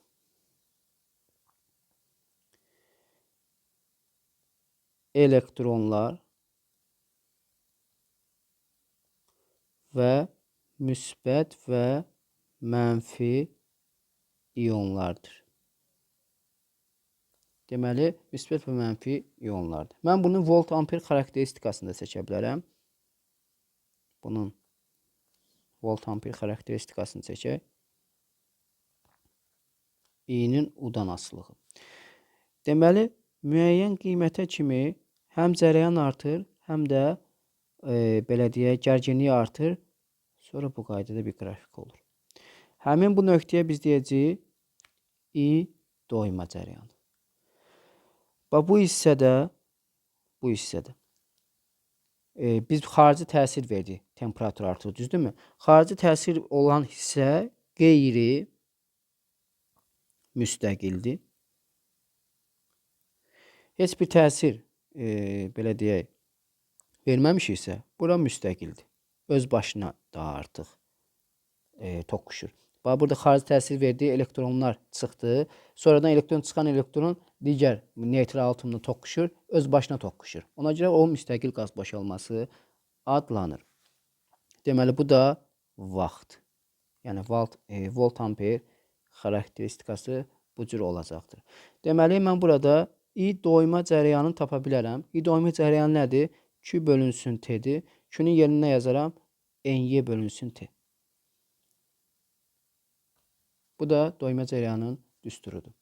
Elektronlar və müsbət və mənfi iyonlardır. Deməli, müsbət və mənfi iyonlardır. Mən bunun volt-amper xarakteristikasını da seçə bilərəm. Bunun volt-amper xarakteristikasını seçək. İ'nin U-dan asılığı. Deməli, müəyyən qiymətə kimi həm cərəyan artır, həm də belə deyək, gərginliyi artır. Sonra bu qaydada bir qrafik olur. Həmin bu nöqtəyə biz deyəcəyik I doyma cərəyanı. Bu hissədə biz xarici təsir verdik, temperatur artır, düzdürmü? Xarici təsir olan hissə qeyri müstəqildir. Heç bir təsir, belə deyək, verməmişiksə, bura müstəqildir. Öz başına daha artıq toqquşur. Burada xarici təsir verdiyi elektronlar çıxdı. Sonradan çıxan elektron digər neytral atomla toqquşur, öz başına toqquşur. Ona görə o müstəqil qaz boşalması adlanır. Deməli, bu da vaxt. Yəni, volt-amper xarakteristikası bu cür olacaqdır. Deməli, mən burada I doyma cərəyanını tapa bilərəm. I doyma cərəyanı nədir? Q bölünsün T'dir. Q-nun yerinə yazaram NY bölünsün T. Bu da doyma cərəyanının düsturudur.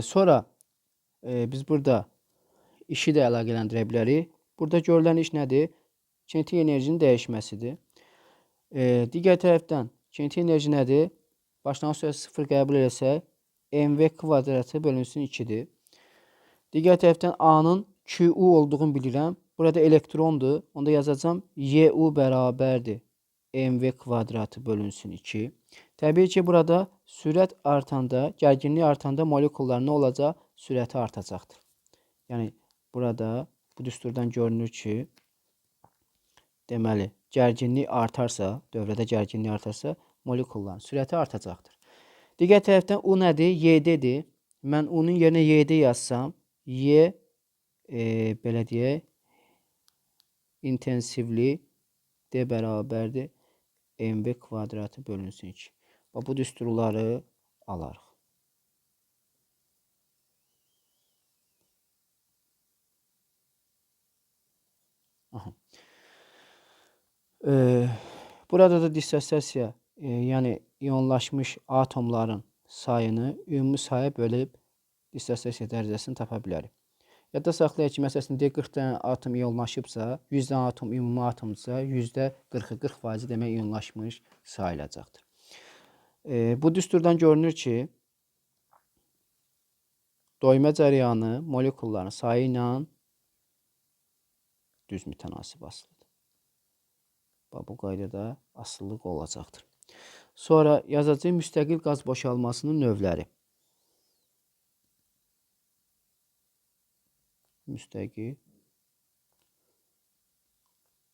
Sonra biz burada işi də əlaqələndirə bilərik. Burada görülən iş nədir? Kinetik enerjinin dəyişməsidir. Digər tərəfdən kinetik enerji nədir? Başlanğıc sürəti 0 qəbul etsək, mv kvadratı bölünsün 2-dir. Digər tərəfdən A-nın QU olduğunu bilirəm. Burada elektrondur. Onda yazacağım YU bərabərdir mv kvadratı bölünsün 2. Təbii ki, burada sürət artanda, gərginlik artanda molekullar nə olacaq? Sürəti artacaqdır. Yəni, burada bu düsturdan görünür ki, deməli, gərginlik artarsa, dövrədə gərginlik artarsa, molekulların sürəti artacaqdır. Digər tərəfdən U nədir? YD-dir. Mən U-nun yerinə YD yazsam, Y, belə deyək, intensivli D bərabərdir mv kvadratı bölünsün 2. Bu düsturları alarıq. Burada da dissosiasiya, yəni iyonlaşmış atomların sayını ümumi saya bölüb dissosiasiya dərəcəsini tapa bilərik. Yadda saxlayaq ki, məsələn, 40 dənə atom iyonlaşıbsa, 100 dənə atom ümumi atomdursa, %40-ı 40% demək iyonlaşmış sayılacaqdır. Bu düsturdan görünür ki, doyma cərəyanı molekulların sayı ilə düz mütənasib asılıdır. Bu qaydada asılılıq olacaqdır. Sonra yazacağıq müstəqil qaz boşalmasının növləri. Müstəqil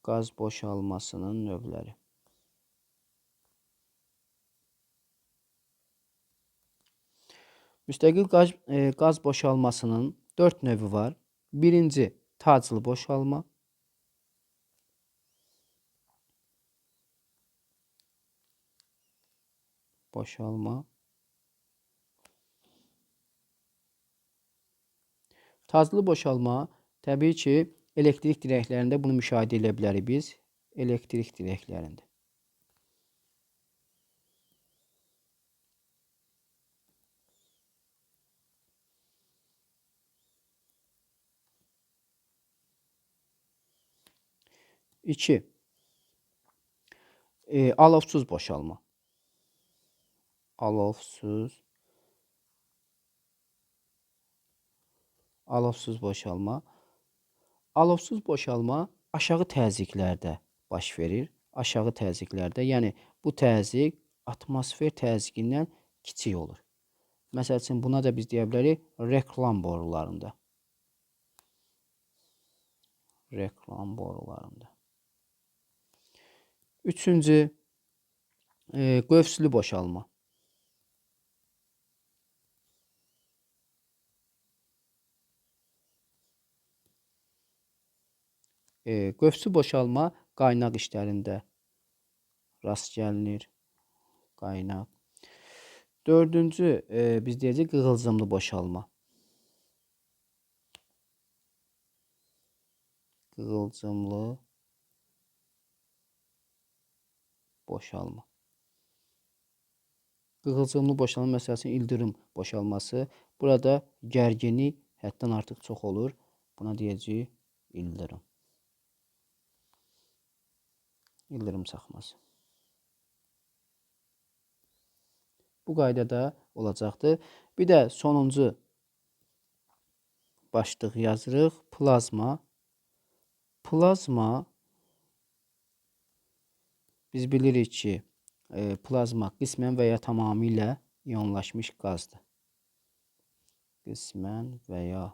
qaz boşalmasının növləri. Müstəqil qaz boşalmasının 4 növü var. Birinci, taclı boşalma. boşalma. Tazlı boşalma, təbii ki, elektrik dirəklərində bunu müşahidə edə bilərik biz. Elektrik dirəklərində. İki, alovsuz boşalma. Alovsuz boşalma. Alovsuz boşalma aşağı təzyiqlərdə baş verir. Aşağı təzyiqlərdə, yəni bu təzyiq atmosfer təzyiqindən kiçik olur. Məsəl üçün, buna da biz deyə bilərik reklam borularında. Reklam borularında. Üçüncü, qövslü boşalma. Qövsü boşalma qaynaq işlərində rast gəlinir. Qaynaq. Dördüncü, biz deyəcək qığılcımlı boşalma. Qığılcımlı boşalma. Qığılcımlı boşalma məsəl üçün ildırım boşalması. Burada gərginlik həddən artıq çox olur. Buna deyəcəyik ildırım. İldırım çaxması. Bu qaydada olacaqdır. Bir də sonuncu başlıq yazırıq. Plazma. Plazma, biz bilirik ki, plazma qismən və ya tamamilə iyonlaşmış qazdır. Qismən və ya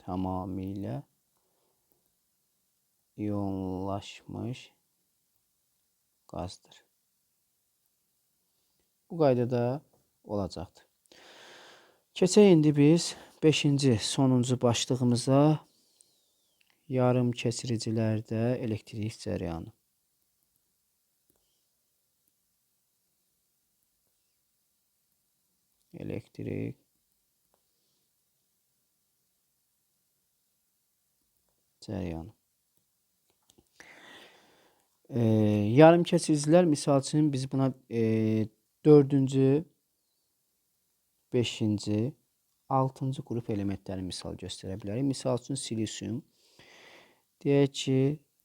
tamamilə iyonlaşmış qazdır. Bu qaydada olacaqdır. Keçək indi biz 5-ci, sonuncu başlığımıza, yarım keçiricilərdə elektrik cərəyanı. Elektrik cərəyanı. Yarım keçiricilər, misal üçün biz buna 4-cü, 5-ci, 6-cı qrup elementləri misal göstərə bilərik. Misal üçün silisium. Deyək ki,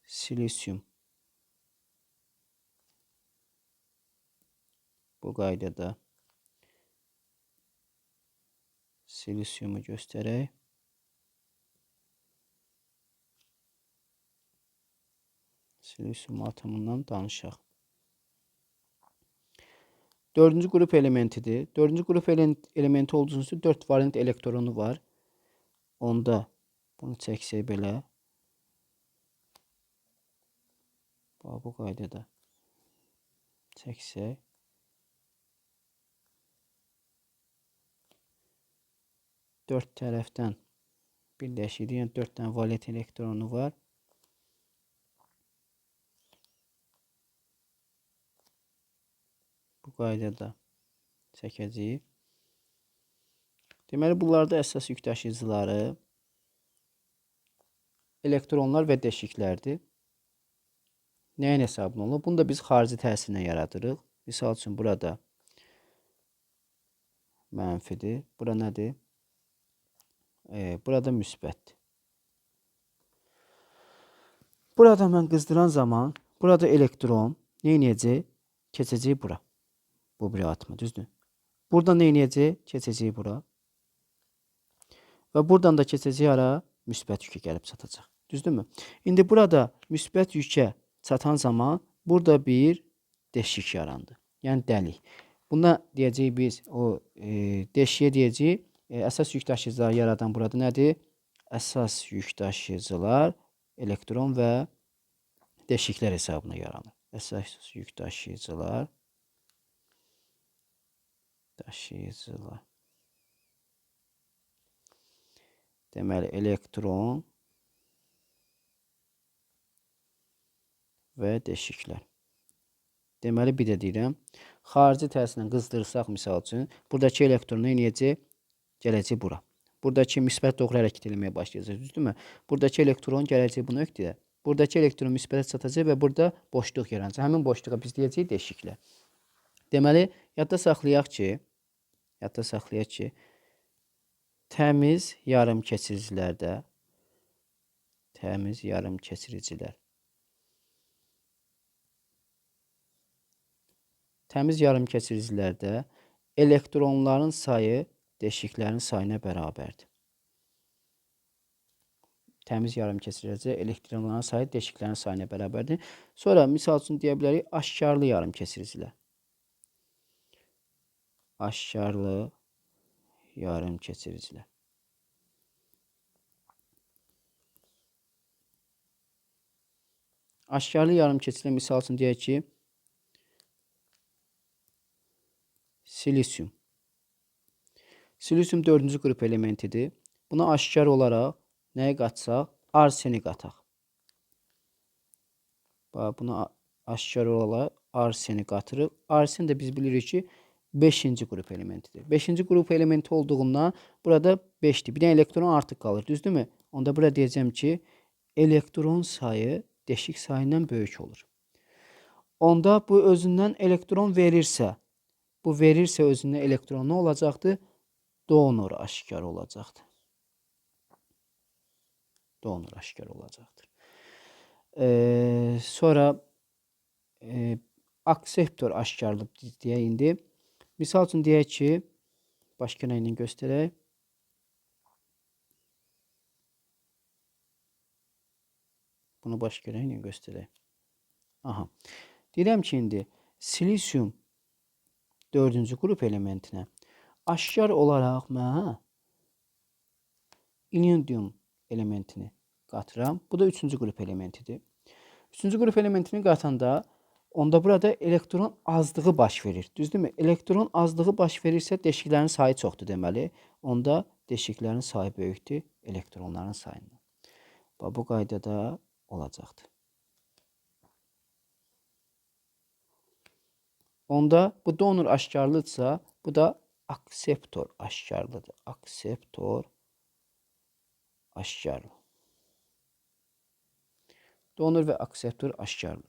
silisium. Bu qaydada silisiumu göstərək. Silisium atomundan danışaq. 4-cü qrup elementidir. 4-cü qrup elementi olduğu üçün 4 valent elektronu var. Onda bunu çəksək belə. Bu qaydada çəksək. Dörd tərəfdən birləşir. Yəni 4 dənə valent elektronu var. Bu qaydada çəkəcəyik. Deməli, bunlarda əsas yük daşıyıcıları elektronlar və deşiklərdir. Nəyin hesabına olur? Bunu da biz xarici təsirlə yaradırıq. Misal üçün, burada mənfidir. Bura nədir? Burada müsbətdir. Burada mən qızdıran zaman, burada elektron neynəyəcək? Keçəcək bura. Bu bir atma, düzdür? Buradan neynəyəcək? Keçəcək bura. Və buradan da keçəcək ara müsbət yükə gəlib çatacaq. Düzdürmü? İndi burada müsbət yükə çatan zaman burada bir deşik yarandı. Yəni dəlik. Buna deyəcəyik biz, o deşiyə deyəcəyik, əsas yük daşıyıcıları yaradan burada nədir? Əsas yük daşıyıcılar elektron və deşiklər hesabına yaranır. Əsas yük daşıyıcılar. Deməli, elektron və deşiklər. Deməli bir də deyirəm. Xarici təsirlə qızdırsaq misal üçün, buradakı elektron nə edəcək? Gələcək bura. Buradakı müsbət doğru hərəkət etməyə başlayacaq, düzdürmü? Buradakı elektron gələcək bu nöqtəyə. Buradakı elektron müsbətə çatacaq və burada boşluq yaranacaq. Həmin boşluğa biz deyəcəyik deşiklə. Deməli, yadda saxlayaq ki, təmiz yarımkeçiricilərdə elektronların sayı deşiklərin sayına bərabərdir. Təmiz yarımkeçiricidə elektronların sayı deşiklərin sayına bərabərdir. Sonra misal üçün deyə bilərik aşkarlı yarımkeçiricilər. Aşkarlı yarımkeçiricilər. Aşkarlı yarımkeçiricilər misal üçün deyək ki, silisium. Silisium 4-cü qrup elementidir. Buna aşkar olaraq nəyi qatsaq? Arseni qataq. Buna aşkar olaraq arseni qatırıq. Arsen də biz bilirik ki, 5-ci qrup elementidir. 5-ci qrup elementi olduğundan burada 5'dir. Bir dənə elektron artıq qalır, düzdürmü? Onda burada deyəcəm ki, elektron sayı deşik sayından böyük olur. Onda bu özündən elektron verirsə, özündən elektron nə olacaqdır? Donor aşkar olacaqdır. Sonra akseptor aşkarlıq deyək indi. Misal üçün deyək ki, başqa nə ilə göstərək? Bunu başqa nə ilə göstərək? Aha. Deyirəm ki, indi silisium 4-cü qrup elementinə aşkar olaraq mən iridium elementini qatıram. Bu da 3-cü qrup elementidir. 3-cü qrup elementini qatanda onda burada elektron azlığı baş verir. Düzdürmü? Elektron azlığı baş verirsə deşiklərin sayı çoxdur deməli. Onda deşiklərin sayı böyükdür elektronların sayından. Bu qaydada olacaqdır. Onda bu donor aşkarlıdırsa, bu da akseptor aşkarlıdır. Akseptor aşkarlı. Donor və akseptor aşkarlı.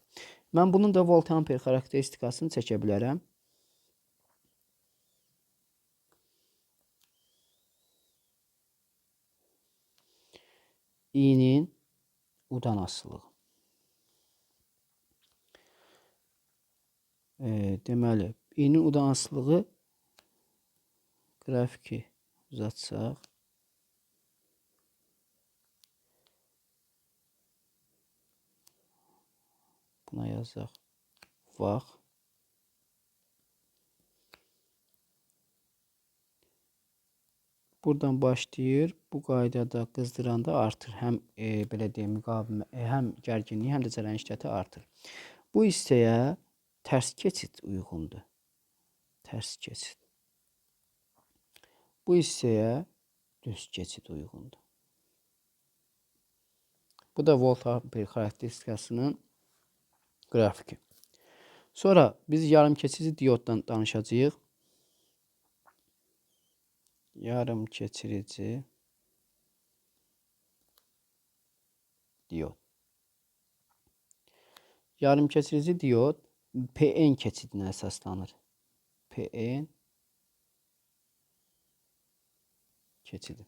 Mən bunun da voltamper xarakteristikasını çəkə bilərəm. İ'nin udan asılılığı. Deməli, İ'nin udan asılılığı qrafiki uzatsaq. Buna yazaq. Vaxt. Buradan başlayır. Bu qaydada qızdıranda artır. Həm belə deyim, həm gərginliyi, həm də cərəyan şiddəti artır. Bu hissəyə tərs keçid uyğundur. Tərs keçid. Bu hissəyə düz keçid uyğundur. Bu da voltamper xarakteristikasının qrafiki. Sonra biz yarımkeçirici dioddan danışacağıq. Yarımkeçirici diod. Yarımkeçirici diod PN keçidinə əsaslanır. PN keçidi.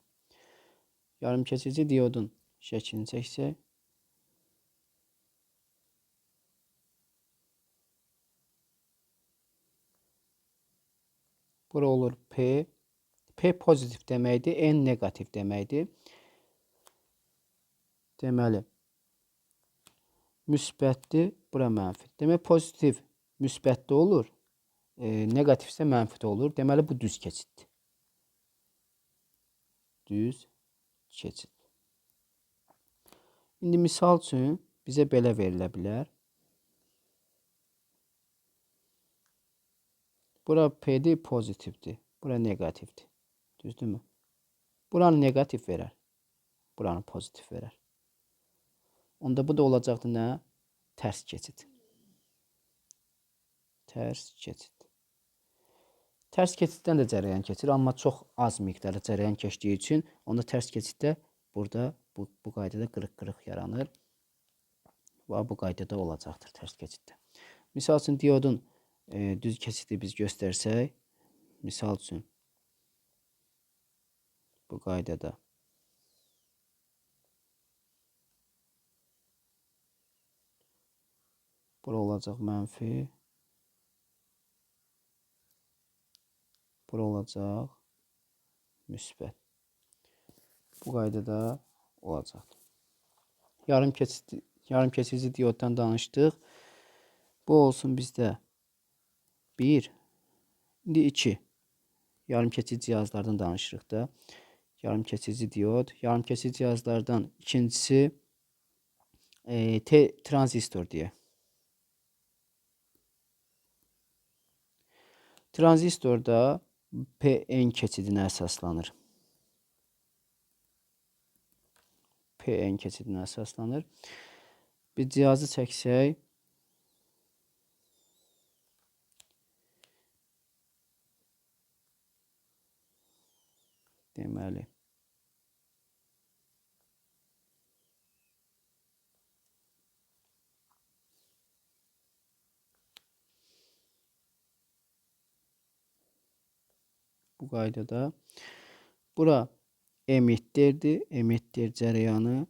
Yarımkeçirici diodun şəklini çəksək. Bura olur P. P pozitif deməkdir, N negativ deməkdir. Deməli, müsbətdir, bura mənfi. Demək, pozitiv müsbətdə olur, negativ isə mənfidə olur. Deməli, bu düz keçiddir. Düz keçid. İndi misal üçün bizə belə verilə bilər. Bura P'dir, pozitivdir. Bura negativdir. Düzdürmü? Buranı negativ verər. Buranı pozitiv verər. Onda bu da olacaqdır nə? Tərs keçid. Tərs keçid. Tərs keçiddən də cərəyan keçir, amma çox az miqdarda cərəyan keçdiyi üçün onda tərs keçiddə burada bu qaydada qırıq-qırıq yaranır. Və bu qaydada olacaqdır tərs keçiddə. Misal üçün diodun düz keçidi biz göstərsək, misal üçün bu qaydada bura olacaq mənfi, bura olacaq müsbət. Bu qaydada olacaqdır. Yarım keçici dioddan danışdıq. Bu olsun bizdə 1. İndi 2. Yarım keçici cihazlardan danışırıq da. Yarım keçici diod. Yarım keçici cihazlardan ikincisi tranzistor diye. Tranzistorda PN keçidinə əsaslanır. PN keçidinə əsaslanır. Bir cihazı çəksək, deməli, bu qaydada bura emitterdir, emitter cərəyanı,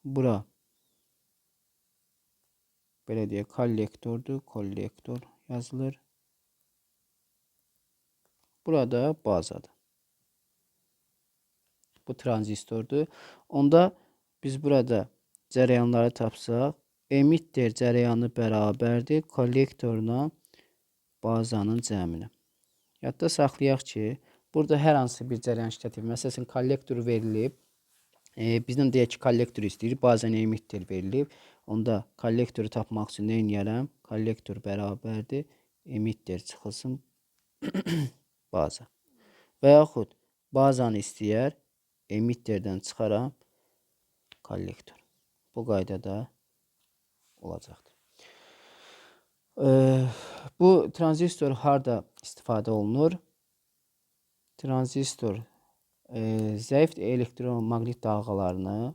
bura belə deyək, kollektordur, kollektor yazılır. Burada bazadır. Bu tranzistordur. Onda biz burada cərəyanları tapsaq, emitter cərəyanı bərabərdir kollektorla bazanın cəminə. Yadda saxlayaq ki, burada hər hansı bir cərəyan şiddəti, məsələn, kollektor verilib, bizdən deyək ki, kollektor istəyir, bazen emitter verilib. Onda kollektoru tapmaq üçün nə edərəm? Kollektor bərabərdir, emitter çıxılsın baza. Və yaxud bazanı istəyər, emitterdən çıxaram kollektor. Bu qaydada olacaqdır. Bu tranzistor harda istifadə olunur? Tranzistor zəif elektromaqnit dalğalarını,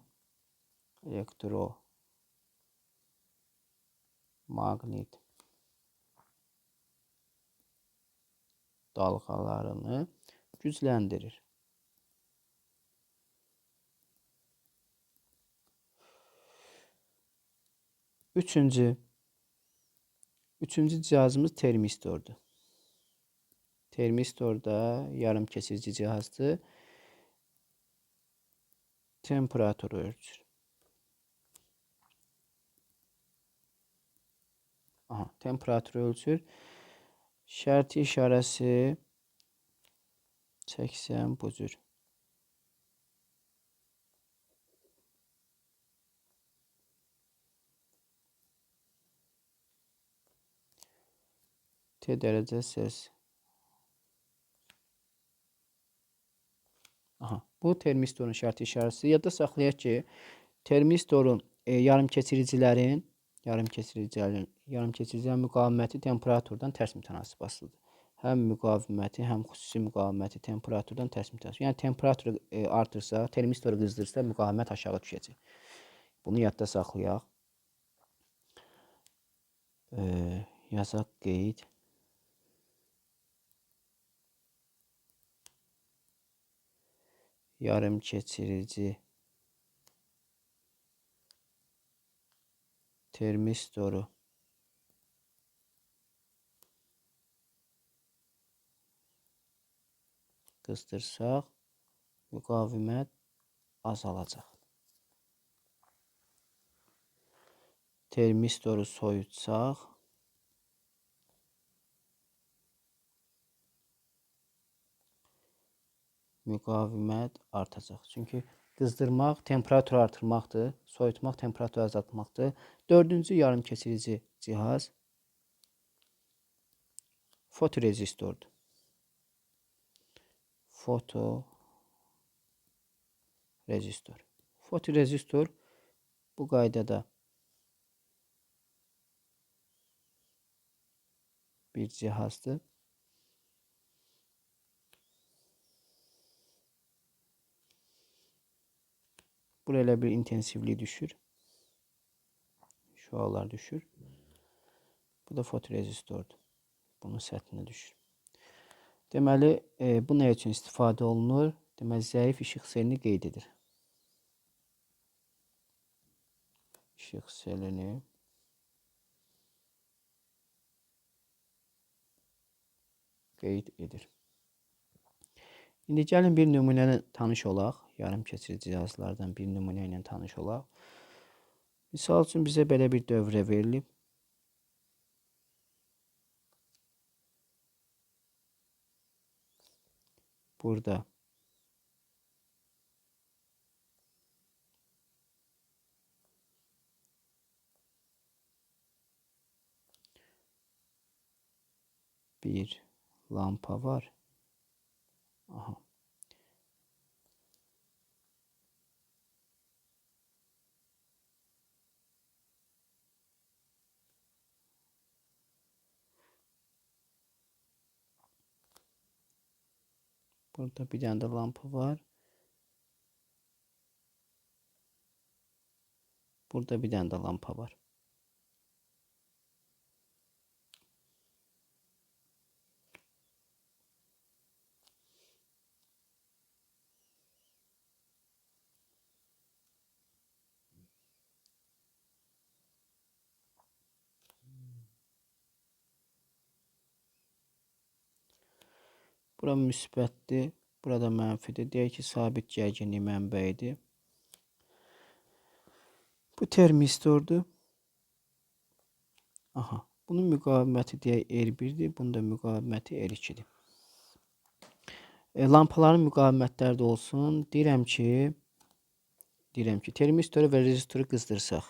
gücləndirir. Üçüncü cihazımız termistordur. Termistor da yarım keçirici cihazdır. Temperaturu ölçür. Temperaturu ölçür. Şərti işarəsi 80 bu cür. T dərəcə Celsius. Bu termistorun şərti işarəsi. Yadda saxlayaq ki, termistorun yarım keçiricilərin müqaviməti temperaturdan tərs mütənasib asılıdır. Həm müqaviməti, həm xüsusi müqaviməti temperaturdan tərs mütənasib. Yəni temperatur artırsa, termistoru qızdırsa, müqavimət aşağı düşəcək. Bunu yadda saxlayaq. Yazaq qeyd. Yarım keçirici termistoru qızdırsaq, müqavimət azalacaq. Termistoru soyutsaq, müqavimət artacaq. Çünki qızdırmaq temperatur artırmaqdır, soyutmaq temperatur azaltmaqdır. Dördüncü yarım keçirici cihaz fotorezistordur. Fotorezistor bu qaydada bir cihazdır. Buraya bir intensivliği düşür. Şualar düşür. Bu da fotorezistordur. Bunun səthinə düşür. Deməli, bu nə üçün istifadə olunur? Deməli, zəif işıq selini qeyd edir. İşıq selini qeyd edir. İndi gəlin bir nümunələ tanış olaq. Yarım keçirici cihazlardan bir nümunə ilə tanış olaq. Misal üçün bizə belə bir dövrə verilib. Burada bir lampa var. Aha. Burada bir tane de lampa var. Burada bir tane de lampa var. Bura müsbətdir. Burada mənfidir. Deyək ki, sabit gərginlik mənbəyidir. Bu termistordur. Aha. Bunun müqaviməti deyək R1'dir. Bunun da müqaviməti R2'dir. Lampaların müqavimətləri də olsun. Deyirəm ki, termistoru və rezistoru qızdırsaq.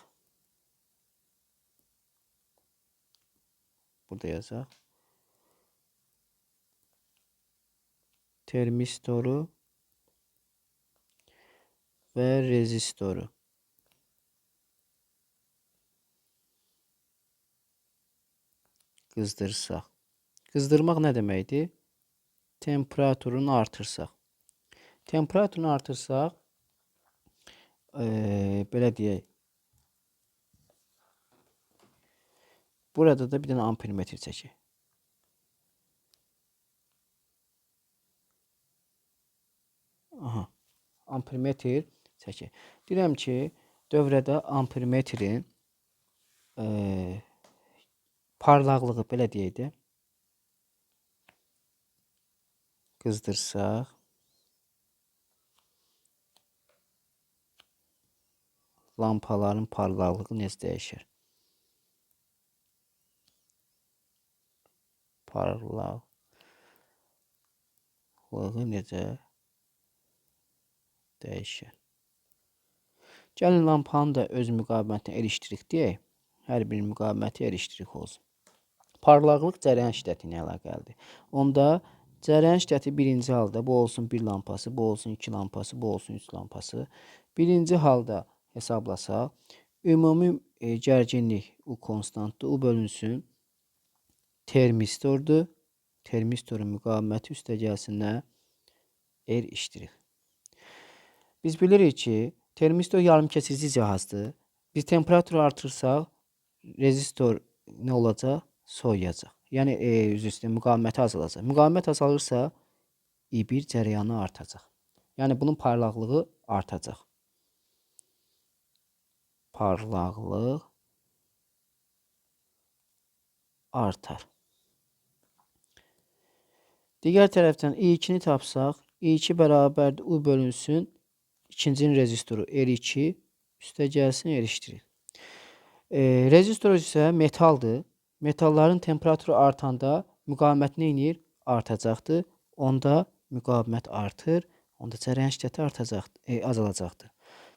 Burada yazaq. Termistoru və rezistoru. Qızdırsaq. Qızdırmaq nə deməkdir? Temperaturunu artırsaq. Temperaturunu artırsaq, belə deyək. Burada da bir dənə ampermetr çəkək. Aha. Ampermetr çəkək. Deyirəm ki, dövrədə ampermetrin parlaqlığı belə deyək də. Qızdırsaq. Lampaların parlaqlığı necə dəyişir? Parlaqlığı necə dəyişir? Gəlin lampanın da öz müqavimətinə erişdirik deyək. Hər bir müqaviməti erişdirik olsun. Parlaqlıq cərəyan şiddəti ilə əlaqəlidir. Onda cərəyan şiddəti birinci halda bu olsun 1 lampası, bu olsun 2 lampası, bu olsun 3 lampası. Birinci halda hesablasaq, ümumi gərginlik U konstantdır. U bölünsün termistordur. Termistorun müqaviməti üstə gəlsinə R işdirik. Biz bilirik ki, termistor yarım keçirici cihazdır. Biz temperaturu artırsaq, rezistor nə olacaq? Soyuyacaq. Yəni, üzr istəyirəm, müqaviməti azalacaq. Müqavimət azalırsa, I1 cərəyanı artacaq. Yəni, bunun parlaqlığı artacaq. Parlaqlıq artar. Digər tərəfdən I2-ni tapsaq, I2 bərabərdir U bölünsün ikincinin rezistoru R2 üstə gəlsin erişdirir. Rezistor isə metaldır. Metalların temperaturu artanda müqavimət nə edir? Artacaqdır. Onda müqavimət artır. Onda cərəyan şiddəti azalacaqdır.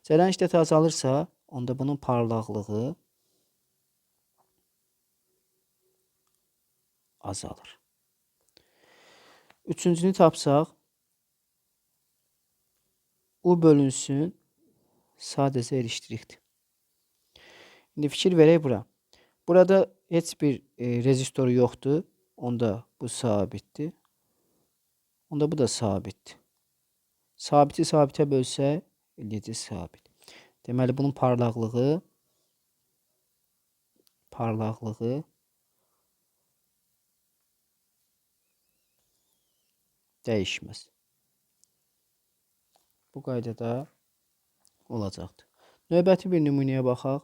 Cərəyan şiddəti azalırsa, onda bunun parlaqlığı azalır. Üçüncünü tapsaq, U bölünsün sadəcə erişdirikdir. İndi fikir verək bura. Burada heç bir rezistoru yoxdur. onda bu sabitdir. Onda bu da sabitdir. Sabiti sabitə bölsə eləyəcək sabit. Deməli bunun parlaqlığı dəyişməz. Bu qaydada olacaqdır. Növbəti bir nümunəyə baxaq.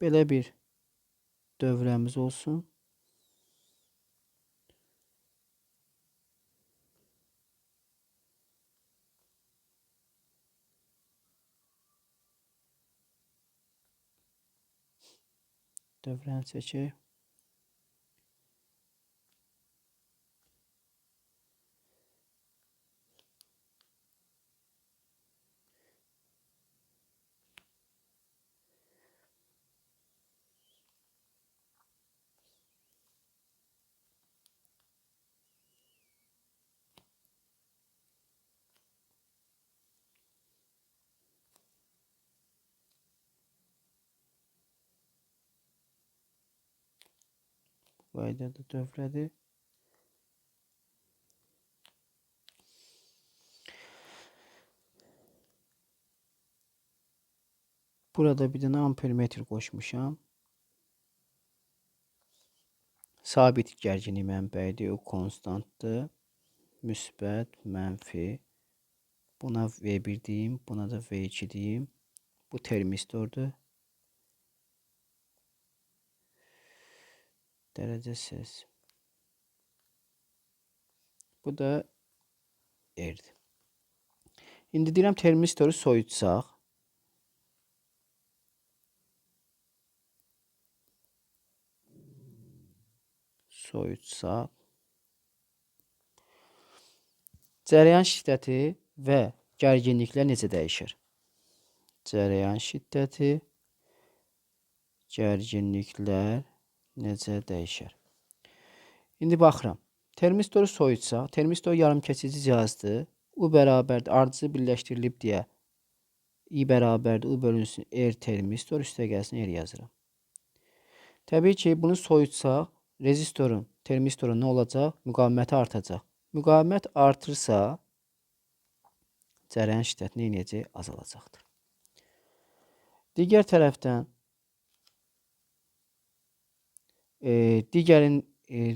Belə bir dövrəmiz olsun. Dövrəni çəkək. Bu qaydada dövrədir. Burada bir dənə ampermetr qoşmuşam. Sabit gərginlik mənbəyidir, o konstantdır. Müsbət, mənfi. Buna V1 deyim, buna da V2 deyim. Bu termistordur. Dərəcəsiz. Bu da R-dir. İndi deyirəm termistoru soyutsaq. Cərəyan şiddəti və gərginliklər necə dəyişir? Cərəyan şiddəti, gərginliklər necə dəyişir? İndi baxıram. Termistoru soyutsaq, termistor yarımkəsici cihazdır. U bərabərdir, ardıcı birləşdirilib deyə I bərabərdir, U bölünsün R termistor, üstə gəlsin R yazıram. Təbii ki, bunu soyutsaq, rezistorun, termistorun nə olacaq? Müqaviməti artacaq. Müqavimət artırsa, cərəyan şiddəti nə edəcək? Azalacaqdır. Digər tərəfdən, digərin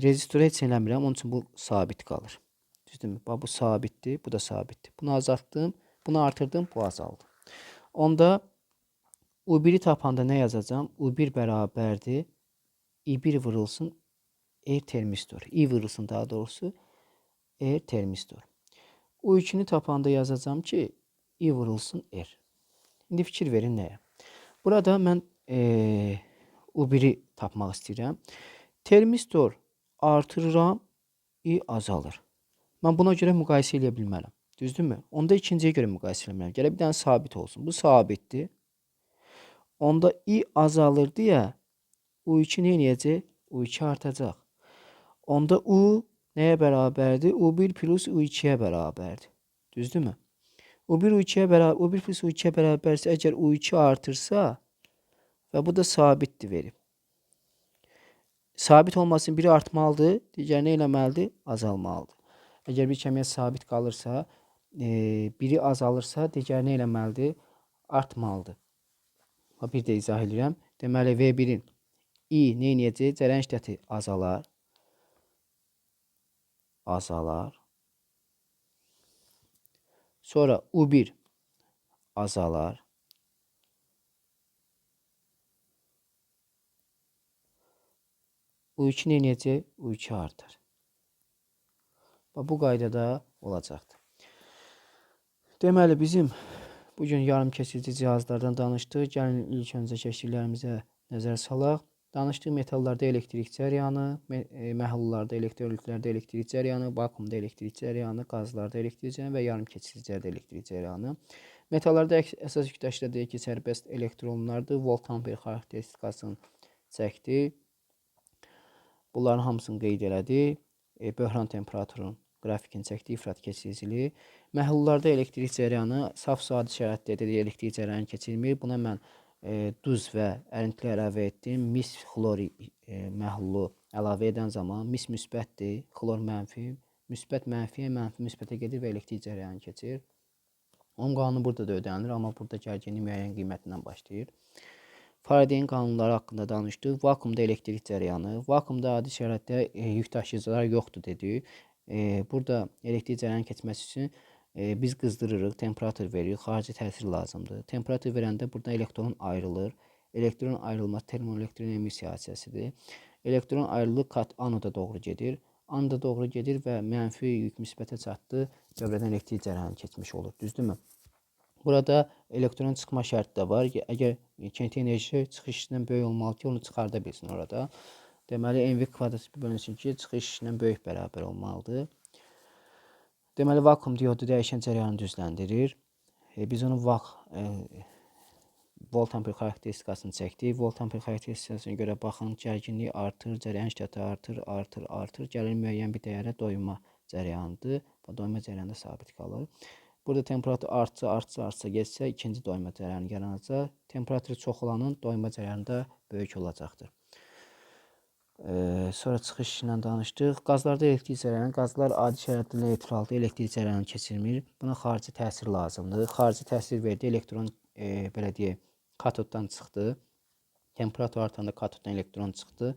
rezistoru heç eləmirəm, onun üçün bu sabit qalır. Düzdürmü? Bu sabitdir, bu da sabitdir. Bunu azaltdım, bunu artırdım, bu azaldı. Onda U1'i tapanda nə yazacağım? U1 bərabərdir. I1 vurulsun R termistor. I vurulsun daha doğrusu R termistor. U2'ni tapanda yazacağım ki I vurulsun R. İndi fikir verin nəyə? Burada mən U1'i tapmaq istəyirəm. Termistor artırıram, I azalır. Mən buna görə müqayisə edə bilmərəm. Düzdürmü? Onda ikinciyə görə müqayisə edə bilmərəm. Gələ bir dənə sabit olsun. Bu sabitdir. Onda I azalır deyə U2 nə edəcək? U2 artacaq. Onda U nəyə bərabərdir? U1 plus U2'yə bərabərdir. Düzdürmü? U1 plus U2'yə bərabərsə, əgər U2 artırsa və bu da sabitdir verib. Sabit olmasın, biri artmalıdır, digəri nə eləməlidir? Azalmalıdır. Əgər bir kəmiyyət sabit qalırsa, biri azalırsa, digəri nə eləməlidir? Artmalıdır. Bir də izah edirəm. Deməli, V1'in I nə edəcək? Cərəyan şiddəti azalar. Sonra U1 azalar. U2 nə edəcək? U2 artar. Bu qaydada olacaqdır. Deməli, bizim bugün yarımkəsici cihazlardan danışdıq. Gəlin ilk öncə keçdiklərimizə nəzər salaq. Danışdıq metallarda elektrik cəryanı, məhlullarda, elektrolitlərdə elektrik cəryanı, vakuumda elektrik cəryanı, qazlarda elektrik cəryanı və yarımkəsicilərdə elektrik cəryanı. Metallarda əsas yükdaşıda ki, sərbəst elektronlardır. Volt-amper xarakteristikasını çəkdi. Bunların hamısını qeyd elədi. Böhran temperaturun qrafikini çəkdi, ifrat keçiriciliyi. Məhlullarda elektrik cəryanı saf sadə şəraitdə elektrik cəryanı keçirmir. Buna mən duz və ərintilə əlavə etdim. Mis xlor məhlulu əlavə edən zaman mis müsbətdir, xlor mənfi, müsbət mənfiyə, mənfi müsbətə gedir və elektrik cərəyanı keçir. Ohm qanunu burada da ödənilir, amma burada gərginlik müəyyən qiymətindən başlayır. Faradayin qanunları haqqında danışdıq. Vakuumda elektrik cərəyanı. Vakuumda adi şəraitdə yük daşıyıcılar yoxdur dedik. Burada elektrik cərəyanı keçməsi üçün biz qızdırırıq, temperatur veririk, xarici təsir lazımdır. Temperatur verəndə burada elektron ayrılır. Elektron ayrılması termoelektron emissiya hadisəsidir. Elektron ayrılır, kat anoda doğru gedir. Anoda doğru gedir və mənfi yük müsbətə çatdı, dövrədən elektrik cərəyanı keçmiş olur. Düzdürmü? Burada elektron çıxma şərti də var. Əgər kinetik enerji çıxışından böyük olmalı ki, onu çıxarda bilsin orada. Deməli, MV kvadrat bölünsün ki, çıxışından böyük bərabər olmalıdır. Deməli, vakuum diodu dəyişən cərəyanı düzləndirir. Biz onun volt ampere xarakteristikasını çəkdik. Volt ampere xarakteristikasına görə baxın, gərginlik artır, cərəyan şiddəti artır. Gəlir müəyyən bir dəyərə doyma cərəyanıdır. Doyma cərəyanı da sabit qalır. Burada temperatur artsa getsə, ikinci doyma cərəyanı yaranacaq. Temperaturu çox olanın doyma cərəyanı da böyük olacaqdır. Sonra çıxış ilə danışdıq. Qazlarda elektrik cərəyanı. Qazlar adi şəraitdə neytralda elektrik cərəyanı keçirmir. Buna xarici təsir lazımdır. Xarici təsir verdi. Elektron belə deyək, katoddan çıxdı. Temperatur artanda katoddan elektron çıxdı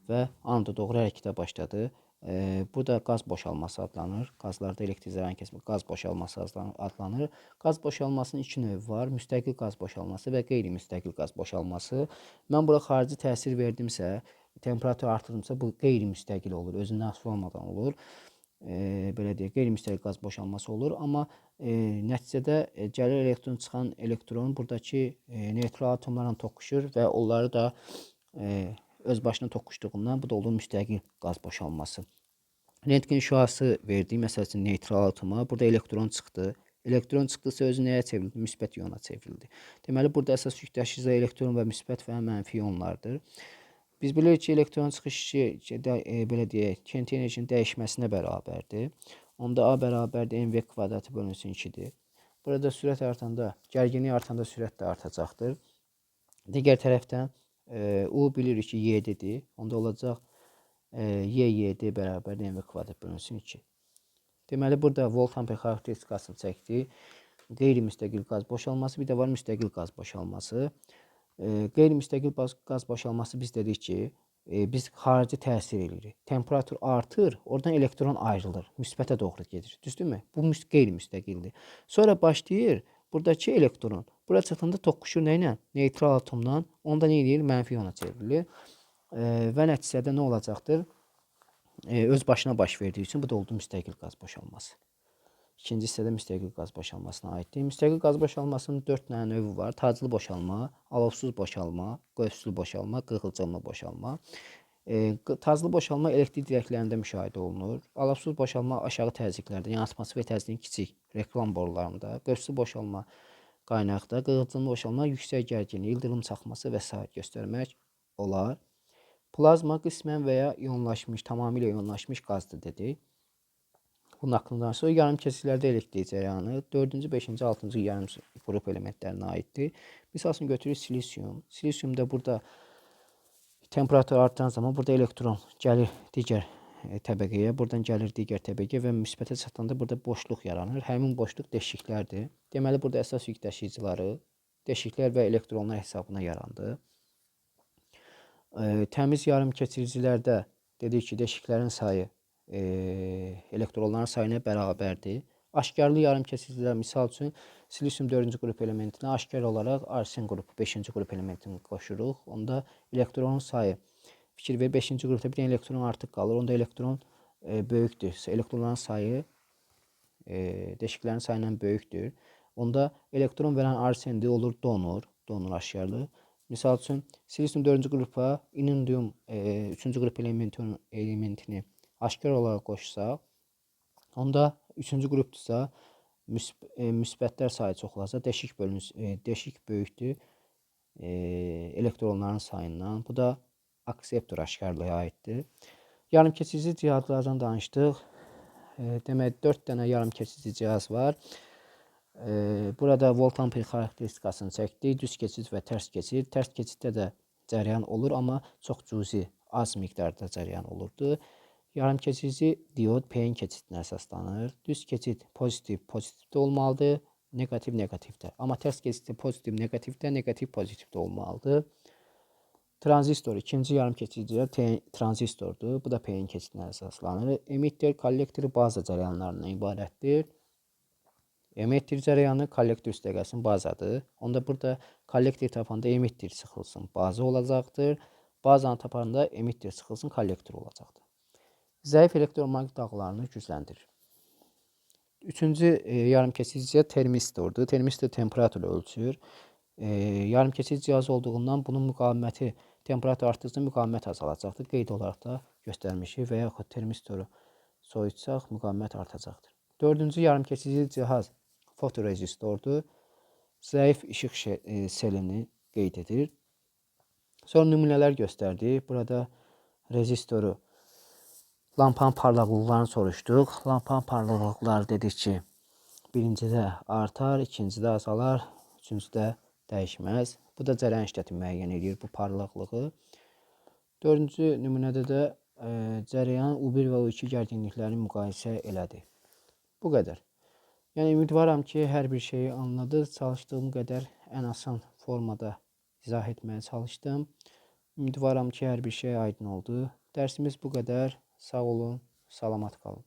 və anoda doğru hərəkətə başladı. Burada qaz boşalması adlanır. Qazlarda elektrik cərəyanı keçmir. Qaz boşalması adlanır. Qaz boşalmasının iki növü var. Müstəqil qaz boşalması və qeyri-müstəqil qaz boşalması. Mən bura xarici təsir verdimsə, temperatur artırımsa bu qeyri-müstəqil olur. Özündən asılı olmadan olur. Belə deyək, qeyri-müstəqil qaz boşalması olur. Amma nəticədə gəlir elektron çıxan elektron buradakı neytral atomlarla toqquşur və onları da öz başına toqquşduğundan bu da olur müstəqil qaz boşalması. Rentgen şüası verdik, məsəl üçün neytral atoma. Burada elektron çıxdı. Elektron çıxdısa özü nəyə çevrildi? Müsbət iyona çevrildi. Deməli, burada əsas yük daşıyıcı elektron və müsbət və mənfi iyonlardır. Biz bilirik ki, elektron çıxışı belə deyək, kinetik enerjinin dəyişməsinə bərabərdir. Onda A bərabərdir MV kvadratı bölünsün 2-dir. Burada sürət artanda, gərginlik artanda sürət də artacaqdır. Digər tərəfdən U bilirik ki, Y-dir. Onda olacaq Y bərabərdir MV kvadrat bölünsün 2. Deməli, burada volt ampere xarakteristikasını çəkdik. Qeyri-müstəqil qaz boşalması, bir də var müstəqil qaz boşalması. Qeyri-müstəqil qaz boşalması biz dedik ki, biz xarici təsir edirik. Temperatur artır, oradan elektron ayrılır, müsbətə doğru gedir. Düzdürmü? Bu qeyri-müstəqildir. Sonra başlayır, buradakı elektron bura çatanda toqquşur nə ilə? Neytral atomdan. Onda nə edir? Mənfi iyona çevrilir. Və nəticədə nə olacaqdır? Öz başına baş verdiyi üçün bu da oldu müstəqil qaz boşalması. İkinci hissədə müstəqil qaz boşalmasına aiddir. Müstəqil qaz boşalmasının 4 dənə növü var. Taclı boşalma, alovsuz boşalma, qövslü boşalma, qığılcımlı boşalma. Taclı boşalma elektrik dirəklərində müşahidə olunur. Alovsuz boşalma aşağı təzyiqlərdə, yəni atmosfer təzyiqinin kiçik reklam borularında. Qövslü boşalma qaynaqda, qığılcımlı boşalma yüksək gərginlik, ildırım çaxması və s. göstərmək olar. Plazma qismən və ya iyonlaşmış, tamamilə iyonlaşmış qazdır dedik. Bunun haqqında sonra yarım keçidlərdə elektrik cərəyanı 4-cü, 5-ci, 6-cı yarım qrup elementlərinə aiddir. Misalını götürürük silisium. Silisiumda burada temperatur artan zaman burada elektron gəlir digər təbəqəyə, buradan gəlir digər təbəqəyə və müsbətə çatanda burada boşluq yaranır. Həmin boşluq deşiklərdir. Deməli, burada əsas yük daşıyıcıları deşiklər və elektronlar hesabına yarandı. Təmiz yarım keçiricilərdə dedik ki, deşiklərin sayı elektronların sayına bərabərdir. Aşkarlı yarım keçiricilər misal üçün silisium 4-cü qrup elementinə aşkar olaraq arsen qrupu 5-ci qrup elementini qoşuruq. Onda elektronun sayı fikir ver 5-ci qrupda bir dənə elektron artıq qalır. Onda elektron böyükdür. Elektronların sayı deşiklərin sayından böyükdür. Onda elektron verən arsendi olur donor aşkarlı. Misal üçün silisium 4-cü qrupa inodium 3-cü qrup elementini aşkar olaraq qoşsaq, onda 3-cü qrupdursa müsbətlər sayı çox olacaq. Deşik böyükdür elektronların sayından. Bu da akseptor aşkarlığa aiddir. Yarım keçirici cihazlardan danışdıq. Demək 4 dənə yarım keçirici cihaz var. Burada volt amper xarakteristikasını çəkdik. Düz keçid və tərs keçid. Tərs keçiddə də cəryan olur, amma çox cüzi, az miqdarda cəryan olurdu. Yarım keçici diod PN keçidinə əsaslanır. Düz keçid pozitivdə olmalıdır, negativdə. Amma tərs keçiddə pozitivdə, negativ pozitivdə olmalıdır. Tranzistor ikinci yarım keçiddə tranzistordur. Bu da PN keçidinə əsaslanır. Emitter, kollektor baza cəryanlarından ibarətdir. Emitter cəryanı kollektor üstəgəlsin bazadır. Onda burada kollektor tapanda emitter çıxılsın baza olacaqdır. Bazanı tapanda emitter çıxılsın kollektor olacaqdır. Zəif elektromaqnit dalğalarını gücləndirir. Üçüncü yarım keçid termistordur. Termistor temperaturu ölçür. Yarım keçid cihazı olduğundan bunun müqaviməti temperatur artdıqca müqavimət azalacaqdır. Qeyd olaraq da göstərmişik və yaxud termistoru soyutsaq müqavimət artacaqdır. Dördüncü yarım keçici cihaz fotorezistordur. Zəif işıq selini qeyd edir. Sonra nümunələr göstərdi. Burada rezistoru lampanın parlaqlıqlarını soruşduq. Lampanın parlaqlıqları dedik ki, birincidə artar, ikincidə azalar, üçüncüdə dəyişməz. Bu da cərəyan şiddəti müəyyən edir bu parlaqlığı. Dördüncü nümunədə də cərəyan U1 və U2 gərginliklərini müqayisə elədi. Bu qədər. Yəni ümidvaram ki, hər bir şeyi anladınız. Çalışdığım qədər ən asan formada izah etməyə çalışdım. Ümidvaram ki, hər bir şey aydın oldu. Dərsimiz bu qədər. Sağ olun, salamat qalın.